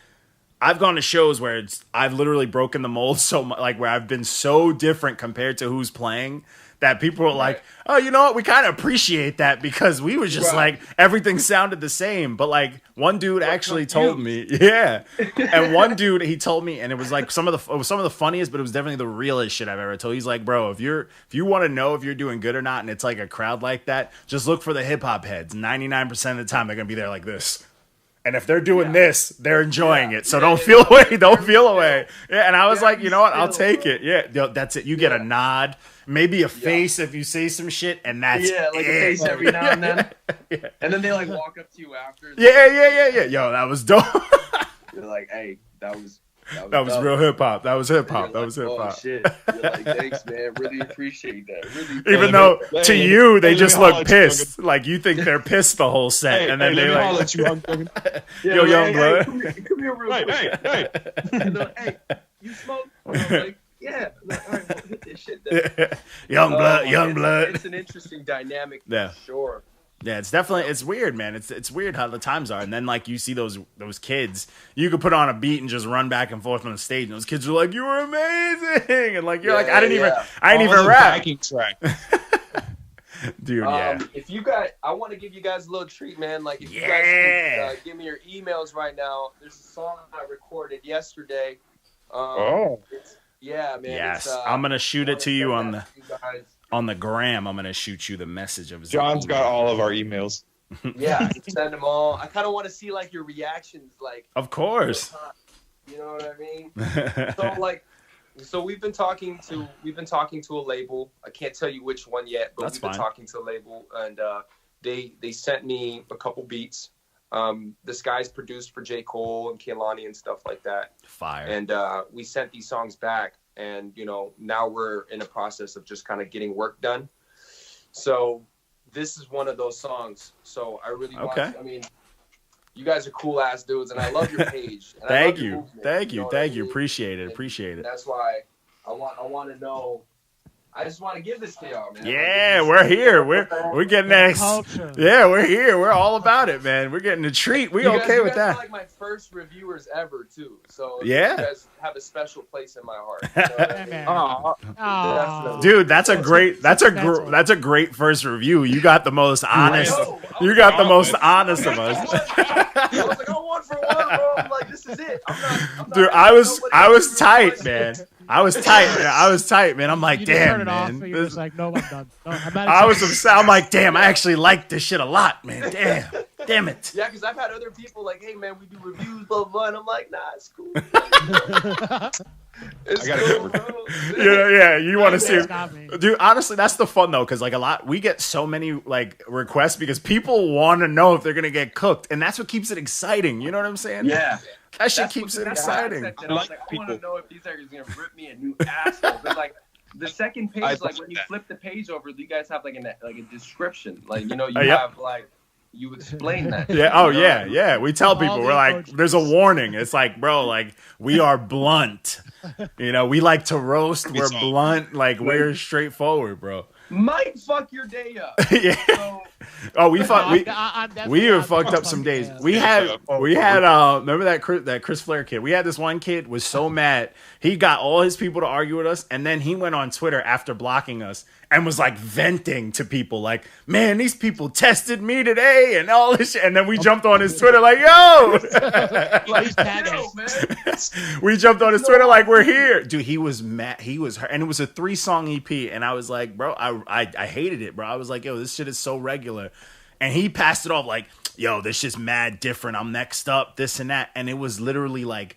I've gone to shows where I've literally broken the mold so much, like where I've been so different compared to who's playing, that people are like, oh, you know what? We kind of appreciate that, because we was just like, everything sounded the same. But like one dude actually told me, and one dude, he told me, and it was like some of the funniest, but it was definitely the realest shit I've ever told. He's like, bro, if you want to know if you're doing good or not, and it's like a crowd like that, just look for the hip hop heads. 99% of the time, they're gonna be there like this. And if they're doing this, they're enjoying it. So don't feel away. Don't feel away. Yeah, and I was like, you know what? I'll take it. Yeah, that's it. You get a nod, maybe a face if you say some shit, and that's like a face every now and then. And then they like walk up to you after. Yeah. Yo, that was dope. You're like, hey, that was real hip hop. That was hip hop. That was hip hop. Oh shit! You're like, thanks, man. Really appreciate that. Even though to you they just look pissed, like you think they're pissed the whole set, and then they like, yo, young blood. Come here real quick. Hey. Hey, you smoke? I'm like, yeah. Like, all right, we'll hit this shit then. Young blood. It's an interesting dynamic for sure. Yeah, it's weird, man. It's weird how the times are. And then like you see those kids, you could put on a beat and just run back and forth on the stage, and those kids are like, you were amazing, and like you're like, I didn't even rap. Track. Dude, if you guys, I want to give you guys a little treat, man. Like if you guys can, give me your emails right now. There's a song I recorded yesterday. Yeah, man. Yes, I'm gonna shoot it to you on the gram. I'm gonna shoot you the message of John's got all of our emails. Yeah, send them all. I kind of want to see like your reactions, like. Of course. You know what I mean? So we've been talking to a label. I can't tell you which one yet, but we've been talking to a label, and they sent me a couple beats. This guy's produced for J. Cole and Kehlani and stuff like that. Fire. And we sent these songs back, and you know, now we're in a process of just kind of getting work done. So this is one of those songs. So I really want. I mean, you guys are cool ass dudes, and I love your page. And Thank you. Appreciate it. And that's why I want to know. I just want to give this to y'all, man. Yeah, we're here. We're getting next. Culture. Yeah, we're here. We're all about it, man. We're getting a treat. We okay with that. Are like my first reviewers ever, too. So yeah, you guys have a special place in my heart. You know what I mean? Dude, that's a great first review. You got the most honest. You got the most honest of us. I was like, I'm 1 for 1, bro. I'm like, this is it. Dude, I was tight, man. I was tight, man. I'm like, you damn, turn it man. off, and you're just like, no, I'm done. No, I'm like, damn, I actually like this shit a lot, man. Damn it. Yeah, because I've had other people like, hey, man, we do reviews, blah, blah, and I'm like, nah, it's cool. It's cool, bro. Yeah, you want to see it. Dude, honestly, that's the fun, though, because like we get so many like requests because people want to know if they're going to get cooked, and that's what keeps it exciting. You know what I'm saying? Yeah. That shit keeps it exciting. I want to know if these guys are going to rip me a new asshole. But like the second page, like when you flip the page over, you guys have like a description. Like, you know, you have like, you explain that. Yeah. Oh, yeah. We tell people, we're like, there's a warning. It's like, bro, like, we are blunt. You know, we like to roast. We're blunt. Like, we're straightforward, bro. Might fuck your day up. Yeah. So, we have fucked up some days. We had remember that Chris Flair kid? We had this one kid was so mad. He got all his people to argue with us, and then he went on Twitter after blocking us and was like venting to people like, man, these people tested me today and all this shit. And then we jumped on his Twitter like, yo. We jumped on his Twitter like, we're here. Dude, he was mad. He was hurt. And it was a 3-song EP. And I was like, bro, I hated it, bro. I was like, yo, this shit is so regular. And he passed it off like, yo, this shit's mad different. I'm next up, this and that. And it was literally like,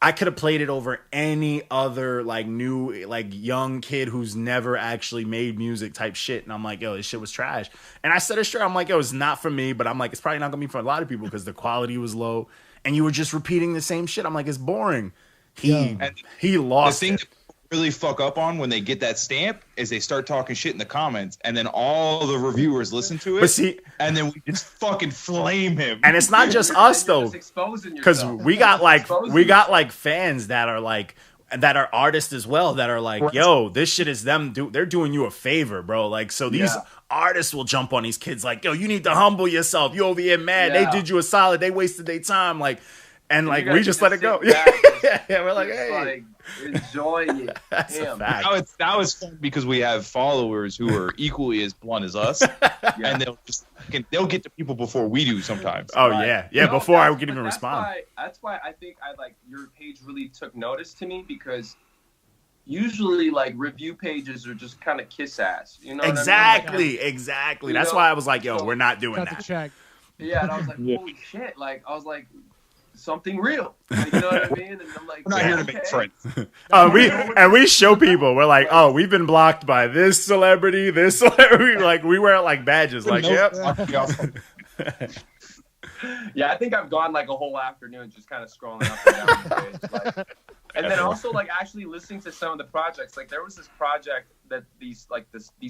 I could have played it over any other like new like young kid who's never actually made music type shit. And I'm like, yo, this shit was trash. And I said it straight. I'm like, yo, it's not for me, but I'm like, it's probably not gonna be for a lot of people because the quality was low and you were just repeating the same shit. I'm like, it's boring. He lost the thing it. that really fuck up on when they get that stamp is they start talking shit in the comments and then all the reviewers listen to it. But see, and then we just fucking flame him. And it's not just us though, because we got like fans that are artists as well that are like, yo, this shit is them. They're doing you a favor, bro. Like, so these artists will jump on these kids like, yo, you need to humble yourself. You over here mad. They did you a solid. They wasted their time. Like, and like we just let it go. Yeah, we're like, hey, like, enjoying it. That's a fact. Now it's fun because we have followers who are equally as blunt as us, and they'll get to people before we do sometimes. Oh right. Yeah. No, before I could even respond. That's why I think your page really took notice to me because usually like review pages are just kind of kiss ass. You know? Exactly. What I mean? Exactly. That's why I was like, yo, we're not doing that. Yeah, and I was like, holy shit! Like I was like. Something real, like, you know what I mean? And I'm like, we're not here to make friends. we show people. We're like, oh, we've been blocked by this celebrity. Like we wear like badges. Like, yep. Yeah, I think I've gone like a whole afternoon just kind of scrolling up and down the page. Like, and then also like actually listening to some of the projects. Like there was this project that these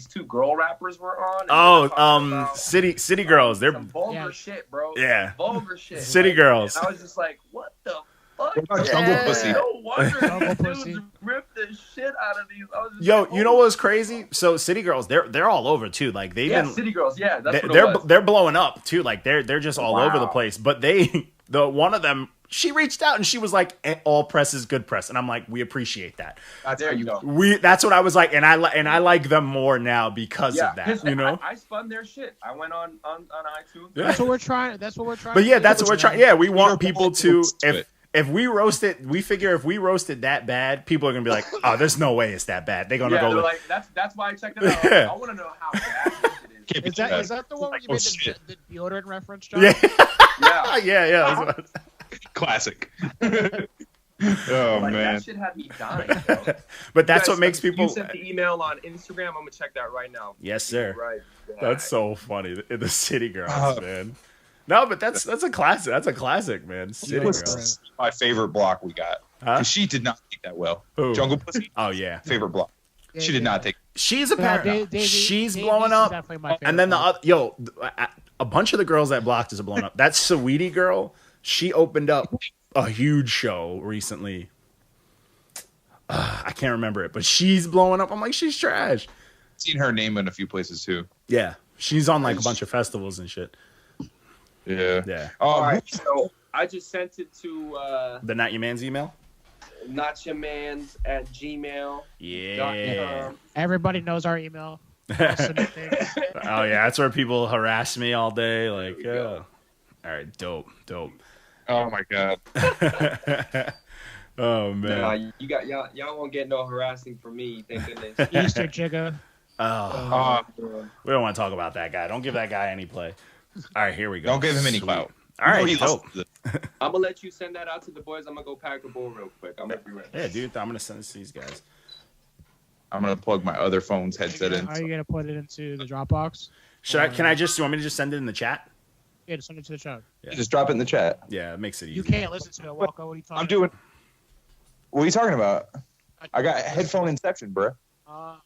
2 girl rappers were on. City Girls. They're vulgar shit, bro. Yeah, vulgar shit. City Girls. And I was just like, what the fuck? Jungle Pussy. No wonder dudes ripped the shit out of these. I was just yo, like, you know what's crazy? So City Girls, they're all over too. Like City Girls. Yeah, that's they're blowing up too. Like they're just all over the place. But one of them. She reached out and she was like, "All press is good press," and I'm like, "We appreciate that." There you go. That's what I was like, and I like them more now because of that. You know, I spun their shit. I went on iTunes. That's what we're trying. But yeah, that's what we're trying. Yeah, we want people to if we roast it, we figure if we roast it that bad, people are gonna be like, "Oh, there's no way it's that bad." They're gonna go like, "That's why I checked it out." I want to know how bad it is. Is that the one where you made the deodorant reference, John? Yeah. Classic. Oh like, man, that shit had me dying. But that's what makes people. You sent the email on Instagram. I'm gonna check that right now. Yes, sir. Right. That's so funny. The City Girls, man. No, but that's a classic. That's a classic, man. City Girls. My favorite block we got. Because she did not take that well. Who? Jungle Pussy. Oh yeah. Favorite block. She did not take. She's a parent. She's blowing up. And then a bunch of the girls that blocked us are blowing up. That Sweetie girl. She opened up a huge show recently. I can't remember it, but she's blowing up. I'm like, she's trash. Seen her name in a few places too. Yeah, she's on like a bunch of festivals and shit. Yeah. Yeah. All right, so I just sent it to The Not Your Man's email. notyourmans@gmail.com. Yeah. Everybody knows our email. Oh yeah, that's where people harass me all day. Like, all right, dope. Oh my god. Oh man. Nah, you got y'all won't get no harassing from me. Thank goodness. Easter Jigga. We don't want to talk about that guy. Don't give that guy any play. All right, here we go. Don't give him any Sweet. clout. All right, dope. I'm gonna let you send that out to the boys. I'm gonna go pack a bowl real quick. I'm gonna be ready. Yeah, dude, I'm gonna send this to these guys. I'm gonna plug my other phone's headset in. Are you gonna put it into the Dropbox? Should I? Can I just? You want me to just send it in the chat? Yeah, just send it to the chat. Yeah. Just drop it in the chat. Yeah, it makes it easy. You can't listen to it, Walko. What are you talking? I'm doing. What are you talking about? I got headphone inception, bro. I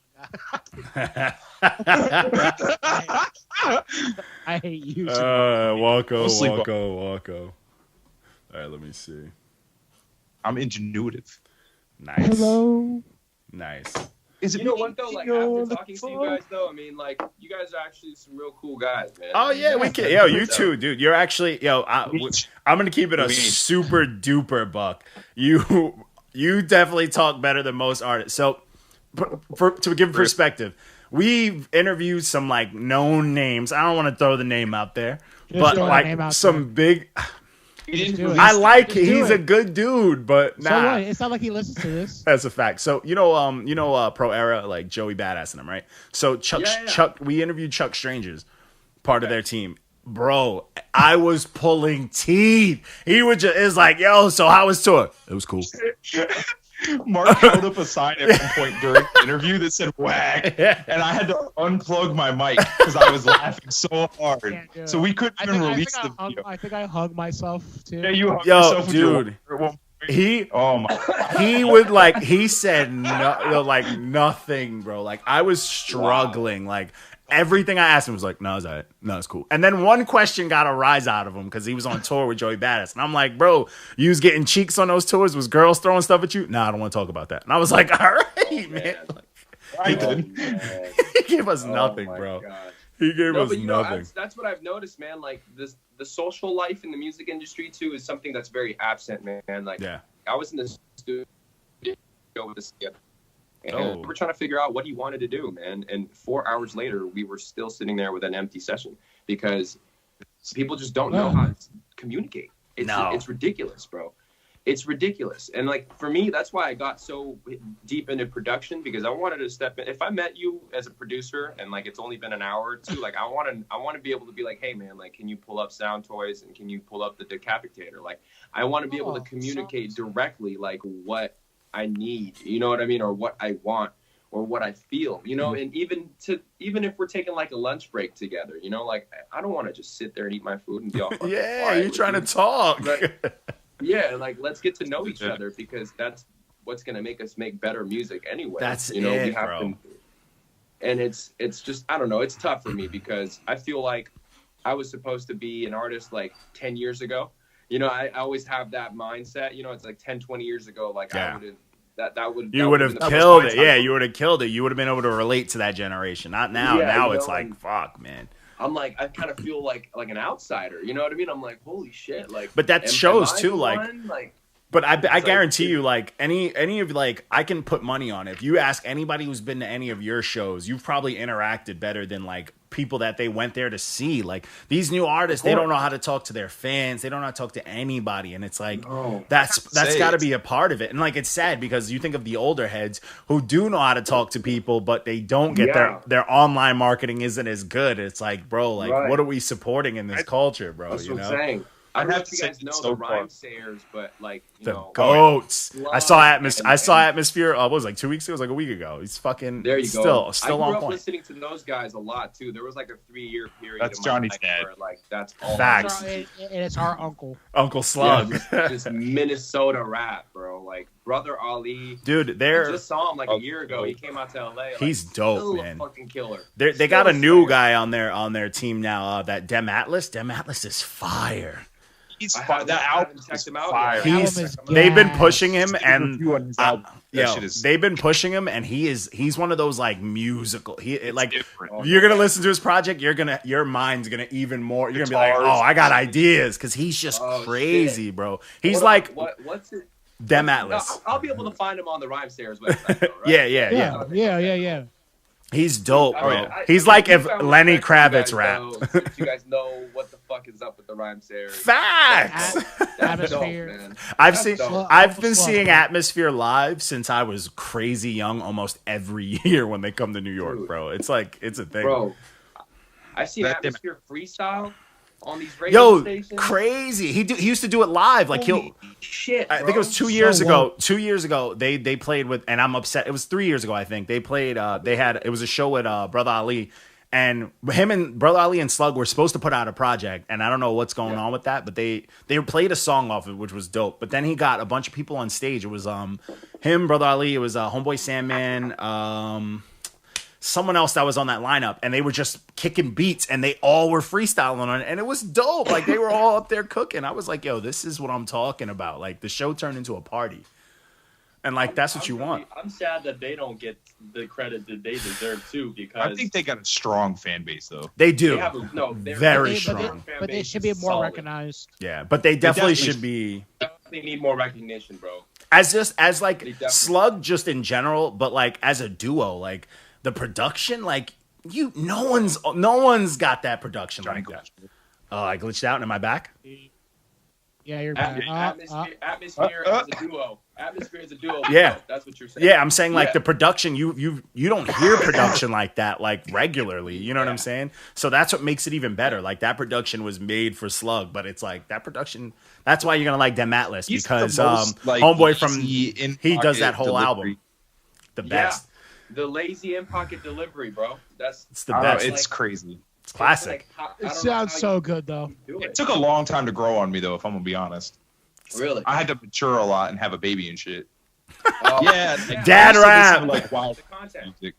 hate you. Walko. All right, let me see. I'm ingenuitive. Nice. Hello. Nice. You know what though? Like after talking to you guys though, I mean, like you guys are actually some real cool guys, man. Oh yeah, we can. Yo, you too, dude. You're actually I'm gonna keep it a super duper buck. You definitely talk better than most artists. So, to give perspective, we've interviewed some like known names. I don't want to throw the name out there, but like some big. I like it. He's a good dude, but nah. So what? It's not like he listens to this. That's a fact. So Pro Era, like Joey Badass and him, right? So Chuck, we interviewed Chuck Strangers, part of their team. Bro, I was pulling teeth. He would just is like, yo, so how was tour? It was cool. Mark held up a sign at one point during the interview that said "whack," and I had to unplug my mic because I was laughing so hard. So we couldn't even release the video. I think I hugged myself too. Yeah, you hugged yourself, dude. He would like he said like nothing, bro. Like I was struggling. Like everything I asked him was like, no, it's all right. No, it's cool. And then one question got a rise out of him because he was on tour with Joey Badass. And I'm like, bro, you was getting cheeks on those tours? Was girls throwing stuff at you? Nah, I don't want to talk about that. And I was like, all right, man. He gave us nothing, bro. God. He gave us nothing. That's what I've noticed, man. Like the social life in the music industry too is something that's very absent, man. Like I was in the studio with this and we were trying to figure out what he wanted to do, man. And 4 hours later, we were still sitting there with an empty session because people just don't know how to communicate. It's ridiculous, bro. It's ridiculous. And like for me, that's why I got so deep into production because I wanted to step in. If I met you as a producer and like it's only been an hour or two, like I want to be able to be like, hey man, like can you pull up Sound Toys and can you pull up the Decapitator? Like I want to be able to communicate directly like what I need, you know what I mean, or what I want, or what I feel, you know, and even if we're taking like a lunch break together, you know, like I don't want to just sit there and eat my food and be all you're trying to talk. Like let's get to know each other because that's what's gonna make us make better music anyway. That's we have bro. And it's just I don't know, it's tough for me because I feel like I was supposed to be an artist like 10 years ago. You know, I always have that mindset. You know, it's like 10, 20 years ago. Like I would have. You would have killed it. Yeah, you would have killed it. You would have been able to relate to that generation. Not now. Now it's like, fuck, man. I'm like, I kind of feel like an outsider. You know what I mean? I'm like, holy shit. Like, but that shows too. Like, but I guarantee you, like any of like I can put money on it. If you ask anybody who's been to any of your shows, you've probably interacted better than like people that they went there to see. Like these new artists, they don't know how to talk to their fans. They don't know how to talk to anybody, and it's like that's got to be a part of it. And like it's sad because you think of the older heads who do know how to talk to people, but they don't get their online marketing isn't as good. It's like, bro, like what are we supporting in this culture, bro? That's you what know. I'm saying. I don't know if you guys know the rhyme sayers, but like the goats. I saw Atmosphere. What was it, like 2 weeks ago? It was like a week ago. He's fucking there. You go. Still I on grew up point. Listening to those guys a lot too. There was like a 3-year period. That's Johnny's dad. Where, like that's all. Facts. And it's our uncle. Uncle Slug. Yeah, just Minnesota rap, bro. Like Brother Ali. Dude, I just saw him like a year ago. He came out to LA. Like, he's dope, still man. A fucking killer. They got a new guy on their team now. That Dem Atlas. Dem Atlas is fire. He's I that album haven't checked is him out fire. yet. He's Album is they've been gas. pushing him, and Review on his album. That yo, shit is they've been pushing him, and he's one of those like musical. Like different. you're gonna listen to his project, your mind's gonna even more. You're gonna be like, Guitars. oh, I got ideas because he's just Oh, crazy, shit. bro. He's like what's it? Dem No, Atlas. I'll be able to find him on the Rhymesayers website, though, right? Yeah. He's dope, I bro. mean, He's I like mean, if you found Lenny respect Kravitz you rap. guys, though, since you guys know what the fuck is up with the Rhymesayers. Facts. That's Atmosphere. dope, man. I've That's seen. dope. I've been Slug. seeing Atmosphere live since I was crazy young, almost every year when they come to New York, Dude. bro. It's like it's a thing. Bro, I've seen That- Atmosphere freestyle on these radio Yo, stations. crazy. He used to do it live. Like Holy shit, I think it was bro. 2 years So ago. woke. 2 years ago, they played with, and I'm upset. It was 3 years ago, I think. They played. It was a show with Brother Ali, and him and Brother Ali and Slug were supposed to put out a project, and I don't know what's going on with that, but they played a song off of it, which was dope. But then he got a bunch of people on stage. It was him, Brother Ali. It was Homeboy Sandman. Someone else that was on that lineup, and they were just kicking beats, and they all were freestyling on it, and it was dope. Like they were all up there cooking. I was like, yo, this is what I'm talking about. Like the show turned into a party, and like that's what you want. I'm sad that they don't get the credit that they deserve too, because I think they got a strong fan base though. They do, they have a, no, they're Very But strong. but they should be more solid. recognized. yeah, but they definitely definitely should be They need more recognition, bro. as They like definitely- Slug just in general, but like as a duo, like the production, like no one's got that production like that. Oh, I glitched out. Am I back? Yeah, you're back. Atmosphere as a duo. Atmosphere as a duo. Yeah. That's what you're saying. Yeah, I'm saying like Yeah. the production, you don't hear production like that like regularly. You know what I'm saying? So that's what makes it even better. Like that production was made for Slug, but it's like that production. That's why you're gonna like Dem Atlas He's because the most, like, Homeboy from easy he does in-pocket that whole delivery. album, the Yeah. best. The lazy in pocket delivery, bro. That's It's the I don't know, best. it's crazy. It's classic. I It don't know sounds how so you good though. do It it. took a long time to grow on me though, if I'm gonna be honest. Really? I had to mature a lot and have a baby and shit. Oh, Yeah, like, Dad I used to rap. listen to, like wild The content. music.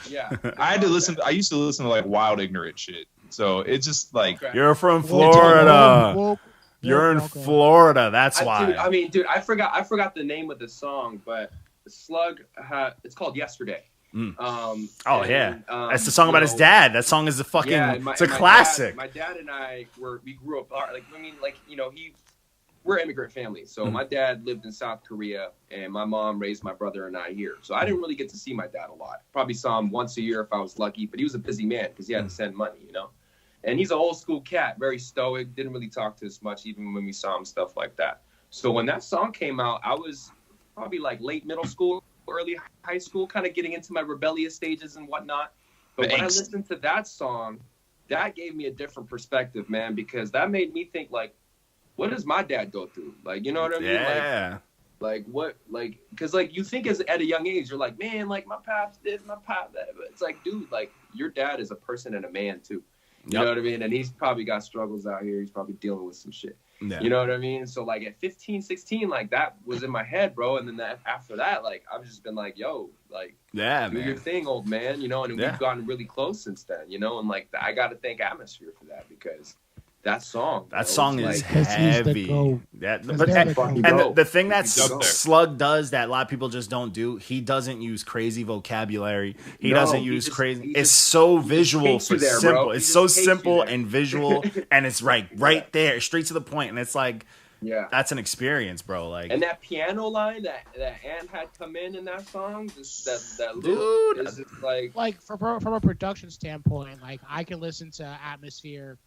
Yeah. I used to listen to like wild ignorant shit. So it's just like Okay. You're from Florida. Woke. You're in Woke. Florida. That's Dude, why. dude, I forgot the name of the song, but Slug it's called Yesterday. Mm. Oh Oh yeah, that's the song about his dad. That song is a fucking. It's a classic. My dad and I we grew up like we're an immigrant family. So my dad lived in South Korea, and my mom raised my brother and I here. So I didn't really get to see my dad a lot. Probably saw him once a year if I was lucky. But he was a busy man because he had to send money, you know. And he's an old school cat, very stoic. Didn't really talk to us much, even when we saw him, stuff like that. So when that song came out, I was probably like late middle school, early high school, kind of getting into my rebellious stages and whatnot. But when I Thanks. listened to that song, that gave me a different perspective, man, because that made me think like, what does my dad go through? Like, you know what I mean? Yeah. Like what? Like, because like you think as at a young age, you're like, man, like my pop's this, my pop that. But it's like, dude, like your dad is a person and a man too. You Yep. know what I mean? And he's probably got struggles out here. He's probably dealing with some shit. Yeah. You know what I mean? So like at 15, 16, like that was in my head, bro. And then after that, like I've just been like, yo, like Yeah, do your man. thing, old man. You know, and Yeah. we've gotten really close since then. You know, and like I got to thank Atmosphere for that because that song, bro, That song was is like, 'Cause he's the heavy. GOAT. That, 'Cause but they're and, the GOAT. and the thing that He's up there. Slug does that a lot of people just don't do, he doesn't use crazy vocabulary. He No, doesn't he use just- crazy. he It's just- so he just visual takes for you there, bro. simple. He It's just so takes you simple there. and visual, and it's right there, straight to the point. And it's like yeah. that's an experience, bro. Like, And that piano line that Ant had come in that song, just that Dude. loop is just like Like from a production standpoint, like I can listen to Atmosphere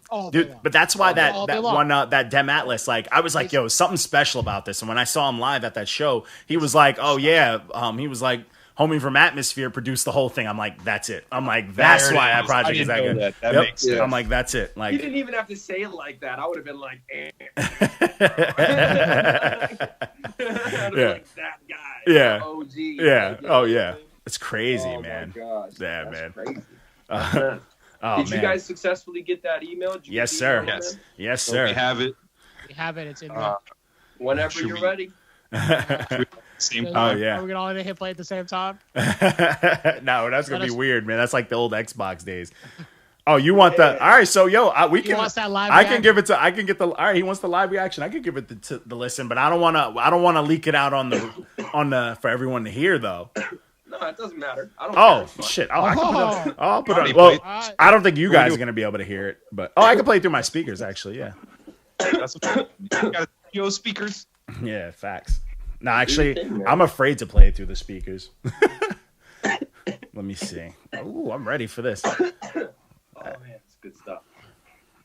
all day dude, long. but that's why All that day long. one that Dem Atlas, like I was like, yo, something special about this. And when I saw him live at that show, he was like, oh yeah, he was like, homie from Atmosphere produced the whole thing. I'm like, that's it. I'm like, that's There it why that is. project I is didn't that know good. that. That Yep. makes sense. I'm like, that's it. he Like, didn't even have to say it like that. I would have been like, eh. I'd have been Yeah. like that guy. Yeah. OG. Yeah. Like, you Oh, know yeah. what It's crazy, I mean? man. Oh my gosh. Yeah, That's man. Crazy. Oh Did man. you guys successfully get that email? Did you Yes, get the sir. email, Yes. man? Yes, So sir. we have it. We have it. It's in there. Whenever Should you're we- ready. Same Oh, time. yeah. Are we gonna all hit play at the same time? No, that's gonna Let be us- weird, man. That's like the old Xbox days. Oh, you want the? All right, so we He can. wants that live I can reaction. give it to. I can get the. All right, he wants the live reaction. I can give it to the listen, but I don't want to. I don't want to leak it out on the for everyone to hear though. No, it doesn't matter. I don't Oh care. It's fine. shit! Oh, I can put it. Oh. I'll put Johnny, it. Well, play- I don't think you guys do are gonna be able to hear it, but I can play it through my speakers actually. Yeah. That's what you got. Studio speakers. Yeah. Facts. No, actually, thing, man. I'm afraid to play it through the speakers. Let me see. Oh, I'm ready for this. All Oh man, it's good stuff.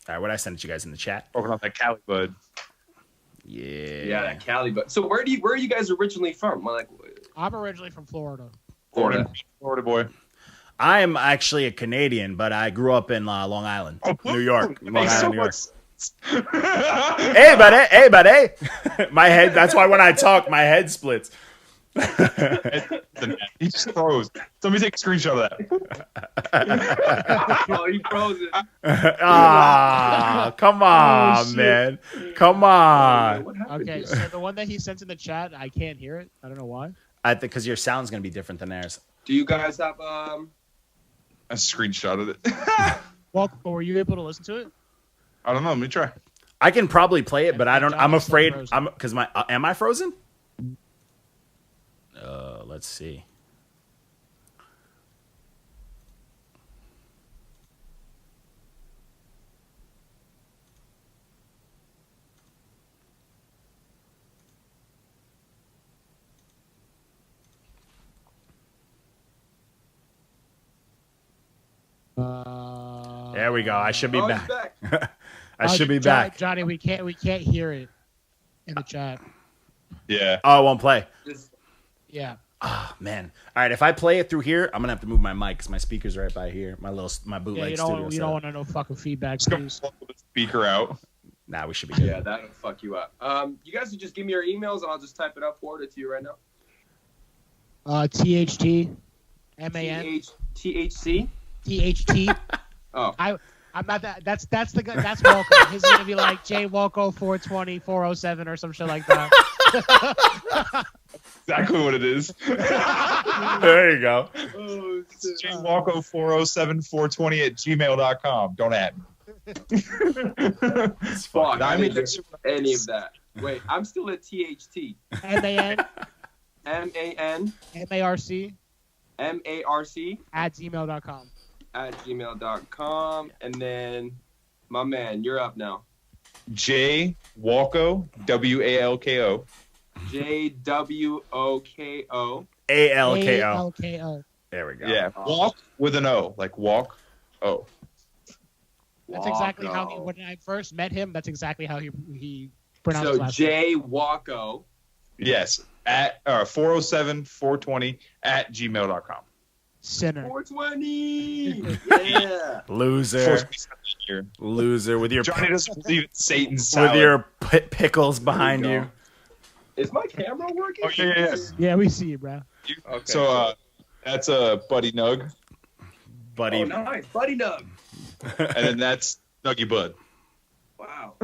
right, what I sent you guys in the chat. Talking about that Cali bud. Yeah. Yeah, that Cali. But so where are you guys originally from? Like I'm originally from Florida. Florida. Florida boy. I am actually a Canadian, but I grew up in Long Island, New York. Long Makes so Island, New York. much sense. Hey, buddy. My head. That's why when I talk, my head splits. He just froze. Somebody take a screenshot of that. Oh, he froze it. Ah, come on, shit. man. Come on. What happened Okay, here? so the one that he sent in the chat, I can't hear it. I don't know why. I think because your sound's gonna be different than theirs. Do you guys have A screenshot of it. Well, were you able to listen to it? I don't know. Let me try. I can probably play it, but I don't. I'm Johnny's still afraid. frozen. Because my. Am I frozen? Let's see. There we go. I should be Oh, he's back. back. I should be back. Johnny, we can't hear it in the chat. Yeah. Oh, it won't play. Just- Yeah. Oh man. All right. If I play it through here, I'm gonna have to move my mic because my speaker's right by here. My Yeah, bootleg you studio. don't setup. want to know fucking feedback, Just go please. pull the speaker out. Nah, we should be good. Yeah, that'll fuck you up. You guys would just give me your emails and I'll just type it up, forward it to you right now. THT, MAN, THC. THT. Oh, I'm not that. That's the guy. That's Walco. His is gonna be like J Walco 420 407 or some shit like that. Exactly what it is. There you go. oh It's jwalko407-420 @gmail.com. Don't add me. It's fuck. I I mean, didn't get any of that. Wait, I'm still at THT. MAN, MAN MARC MARC @gmail.com. @gmail.com. And then, my man, you're up now. J Walko WALKO JWOKO. ALKO. ALKO. There we go. Yeah, walk with an O, like walk. Oh, That's exactly how Walko. when I first met him. That's exactly how he pronounced So his last name. J Walko. yes. At 407-420 @gmail.com. Sinner. 420. Yeah. Loser. Here. Loser with your Johnny doesn't believe it's Satan's with salad. your pickles behind There we you. go. Is my camera working? Oh, yeah. Yeah, we see you, bro. Okay. So that's a Buddy Nug, Buddy. Oh, nice. Buddy Nug. and then that's Nuggy Bud. Wow.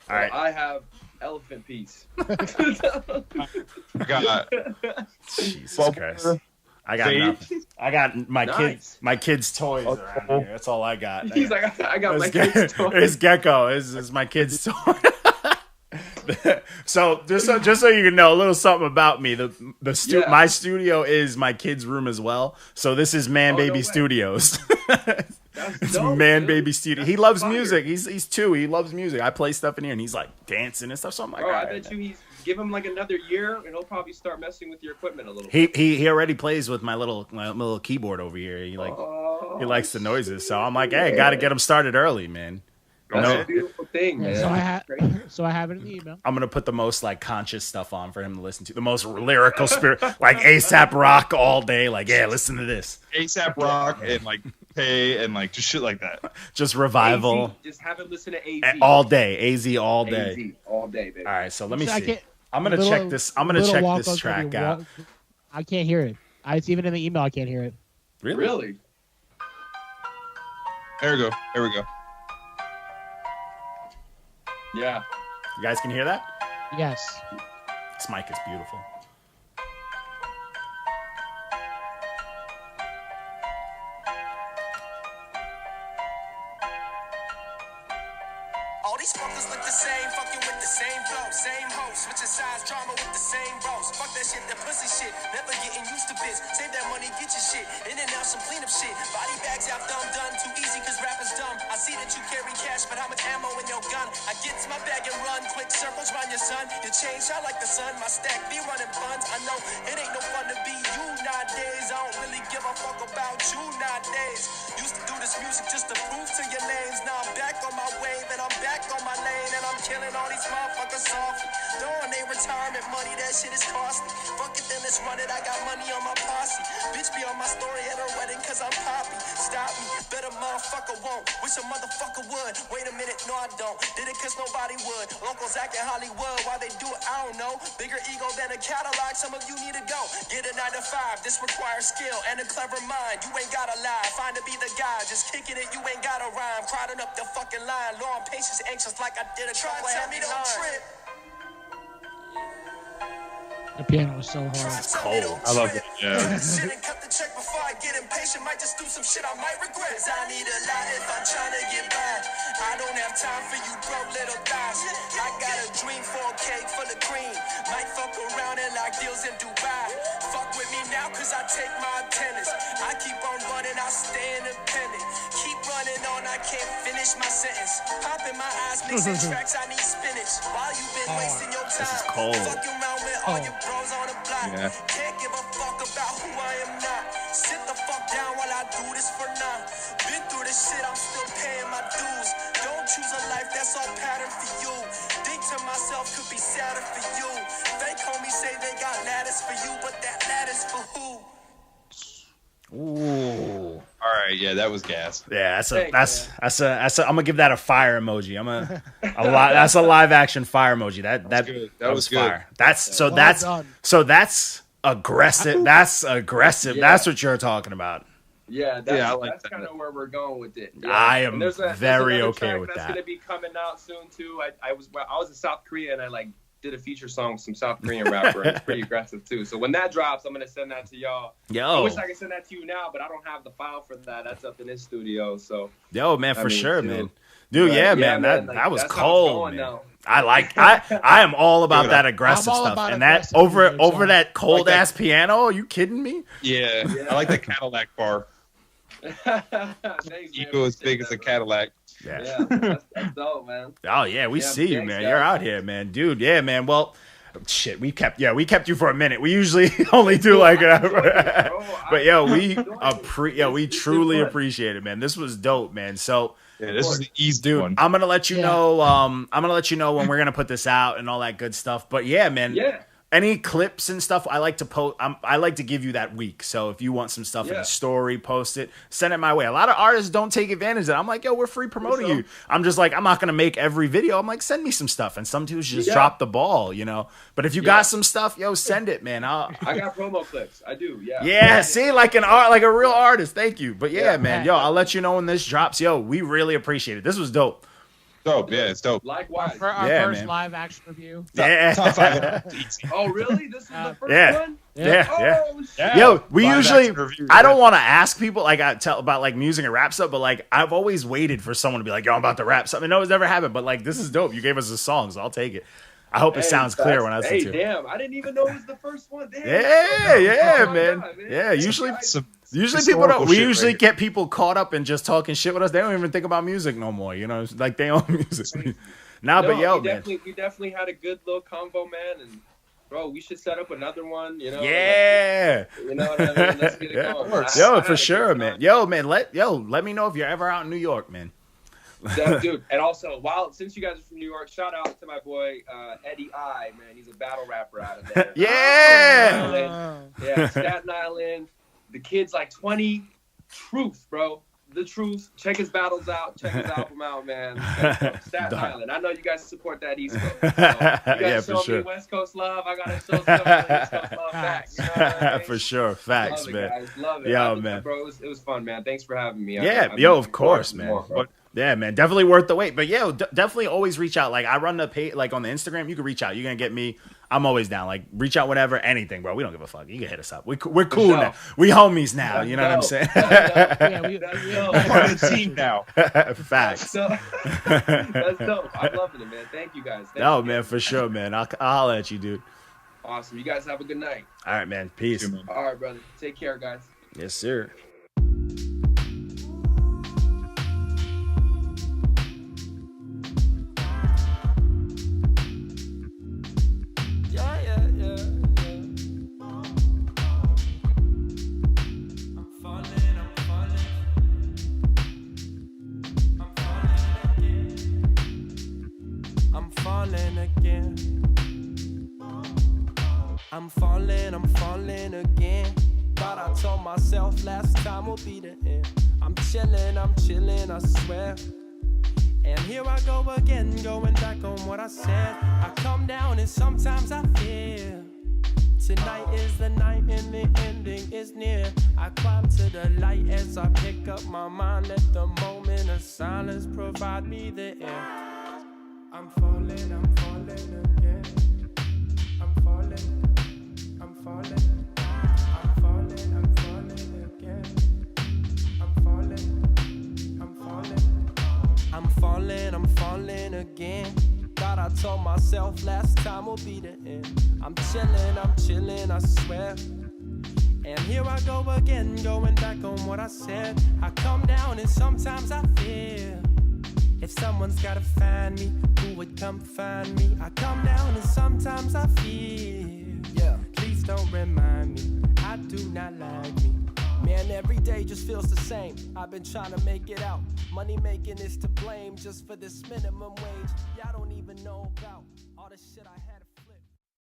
All right. I have elephant piece. I got Jesus Bubble. Christ. I got Vape. nothing. I got Nice. my kids' toys around here. That's all I got. He's like, I got my It's kids' toy. It's Gecko. Is my kid's toy. So just so you can know a little something about me, Yeah. my studio is my kid's room as well. So this is Man Oh, no Baby way. Studios. That's It's dope, Man dude. Baby Studio. That's He loves fire. music. He's 2. He loves music. I play stuff in here and he's like dancing and stuff. So I'm like, Bro, I all right, bet you he's give him like another year and he'll probably start messing with your equipment a little. He already plays with my little keyboard over here. He Oh, he likes the noises. So I'm like, hey, got to get him started early, man. That's No. a beautiful thing, man. So I have it in the email. I'm gonna put the most like conscious stuff on for him to listen to. The most lyrical spirit, like ASAP Rock all day. Like, yeah, listen to this. ASAP Rock and like Pay and like just shit like that. Just revival AZ, just have him listen to AZ all day. AZ all day. AZ all day, baby. All right, so let me I see. can't- I'm gonna Little- check this. I'm gonna Little check Walco's this gonna be track out. I can't hear it. It's even in the email. I can't hear it. Really? There we go. There we go. Yeah. You guys can hear that? Yes. This mic is beautiful. All these fuckers look the same, fucking with the same flow, same host, switching sides, drama with the same bros. Fuck that shit, that pussy shit, never getting used to biz. Save that money, get your shit, in and out some cleanup shit. Body bags out, done, too easy cause rappers dumb. I see that you carry cash, but how much ammo in your gun? I get to my bag and run, quick circles round your son. You change out like the sun, my stack be running funds. I know it ain't no fun to be you nowadays. I don't really give a fuck about you nowadays. Used to do this music just to prove to your names. Now I'm back on my wave and I'm back on my lane, and I'm killing all these motherfuckers softly. Throwing their retirement money, that shit is costly. Fuck it, then let's run it. I got money on my posse. Bitch be on my story at her wedding cause I'm poppy. Stop me, better motherfucker won't. Wish a motherfucker would. Wait a minute, no I don't. Did it cause nobody would. Locals act in Hollywood, why they do it, I don't know. Bigger ego than a Cadillac, some of you need to go. Get a 9 to 5, this requires skill and a clever mind. You ain't gotta lie, find to be the guy. Just kicking it, you ain't gotta rhyme. Crowding up the fucking line. Long patience, anxious like I did a couple of heavy lines. The piano was so hard. It's cold. I love it. Yeah. Sit and cut the check before I get impatient. Might just do some shit I might regret. 'Cause I need a lot if I'm trying to get by. I don't have time for you broke little guys. I got a dream for a cake full of cream. Might fuck around and lock deals in Dubai. Fuck with me now cause I take my attendance. I keep on running, I stay independent. Keep running on, I can't finish my sentence. Pop in my eyes, mixing tracks, I need spinach. While you been wasting your time. This is cold. Fucking around with all your bros on the block. Yeah. Can't give a fuck about who I am not. Sit the fuck down while I do this for now. Been through this shit, I'm still paying my dues. Don't choose a life that's all pattern for you. Think to myself, could be sadder for you. Fake homies say they got ladders for you, but that ladder's for who? Ooh. All right, yeah, that was gas. Yeah, Thanks, I'm gonna give that a fire emoji. That's a live action fire emoji. That good. That was good. fire. That's done. aggressive. That's aggressive. Yeah. That's what you're talking about. Yeah, I like that's that. kind of where we're going with it. Yeah. I am And there's very another okay track with that's that. gonna be coming out soon too. I was in South Korea and I did a feature song with some South Korean rapper. And it's pretty aggressive too. So when that drops, I'm gonna send that to y'all. I Yo, wish I could send that to you now, but I don't have the file for that. That's up in his studio. So man, for sure, too. man. Dude, But, yeah, man, that like, was that's how it's cold, going man. now. I am all about Dude, that aggressive I'm all stuff, about and that aggressive over music, that cold Like that- ass piano. Are you kidding me? Yeah, I like the Cadillac bar. Thanks, man. Ego as big as a Cadillac. Yeah, that's dope, man. Oh yeah, we Yeah, see you, thanks, man. guys. You're out here, man, dude. Yeah, man. Well, shit, we kept you for a minute. We usually only do like but yo, we truly appreciate it, man. This was dope, man. So, Yeah, this is the easy dude, one. I'm gonna let you Yeah. know. I'm gonna let you know when we're gonna put this out and all that good stuff. But yeah, man. Yeah. Any clips and stuff, I like to post. I like to give you that week. So if you want some stuff in Yeah. a story, post it, send it my way. A lot of artists don't take advantage of it. I'm like, yo, we're free promoting you. I'm just like, I'm not gonna make every video. I'm like, send me some stuff. And some dudes just Yeah. drop the ball, you know. But if you got some stuff, yo, send it, man. I got promo clips. I do. Yeah. Yeah, see, like a real artist. Thank you. But yeah, Yeah. man, yo, I'll let you know when this drops. Yo, we really appreciate it. This was dope. Dope. Yeah, it's dope. Likewise. For our Yeah, first man. live action review. Yeah. Top 5. Easy. Oh, really? This is the first Yeah. one? Yeah. Oh, shit. Yeah. Yo, we Live usually, action review, I don't yeah. want to ask people, like, I tell about, like, music and rap stuff, but, like, I've always waited for someone to be like, yo, I'm about to rap something. No, it's never happened, but, like, this is dope. You gave us a song, so I'll take it. I hope it sounds clear when I listen to it. Damn, I didn't even know it was the first one. Damn. Yeah, Oh my man. God, man. Yeah, usually Some people historical don't. We shit usually right get people caught up in just talking shit with us. They don't even think about music no more. You know, it's like they own music. Nah, but yo, man. we definitely had a good little convo, man. And bro, we should set up another one. You know. Yeah. Like, you know what I mean? Let's get it Yeah. going. Yo, I for had a sure, good man. time. Yo, man, let me know if you're ever out in New York, man. Yeah, dude. And also, since you guys are from New York, shout out to my boy Eddie I, man. He's a battle rapper out of there. Yeah. Yeah, Staten Island. The kid's like 20. Truth, bro. The Truth. Check his battles out. Check his album out, man. Staten Done. Island. I know you guys support that East Coast. So you guys Yeah, show for sure. me West Coast love. I gotta show some East Coast love back. You know what I mean? For sure. Facts, Love it, man. guys. Love it. Yo, man. Bro, it was fun, man. Thanks for having me. Yeah, I'm yo, looking of course, forward to man. more, bro. Yeah, man, definitely worth the wait. But yeah, definitely always reach out. Like I run the page, like on the Instagram, you can reach out. You're gonna get me. I'm always down. Like, reach out whenever, anything, bro. We don't give a fuck. You can hit us up. We're cool now. We homies now. You know what I'm saying? Yeah, we Part of the team now. Facts. That's dope. I'm loving it, man. Thank you guys. Thank No, you man, guys. for sure, man. I'll holler at you, dude. Awesome. You guys have a good night. All right, man. Peace. Sure, man. All right, brother. Take care, guys. Yes, sir. I'm falling again. I'm falling again. Thought I told myself last time will be the end. I'm chilling, I swear. And here I go again, going back on what I said. I come down and sometimes I fear. Tonight is the night and the ending is near. I climb to the light as I pick up my mind. Let the moment of silence provide me the air. I'm falling again. I'm falling again. I'm falling again. Thought I told myself last time will be the end. I'm chilling, I swear. And here I go again, going back on what I said. I come down and sometimes I fear. If someone's gotta find me, who would come find me? I come down and sometimes I fear. Yeah, please don't remind me, I do not like me. Man, every day just feels the same. I've been trying to make it out. Money making is to blame just for this minimum wage. Y'all don't even know about all the shit I had.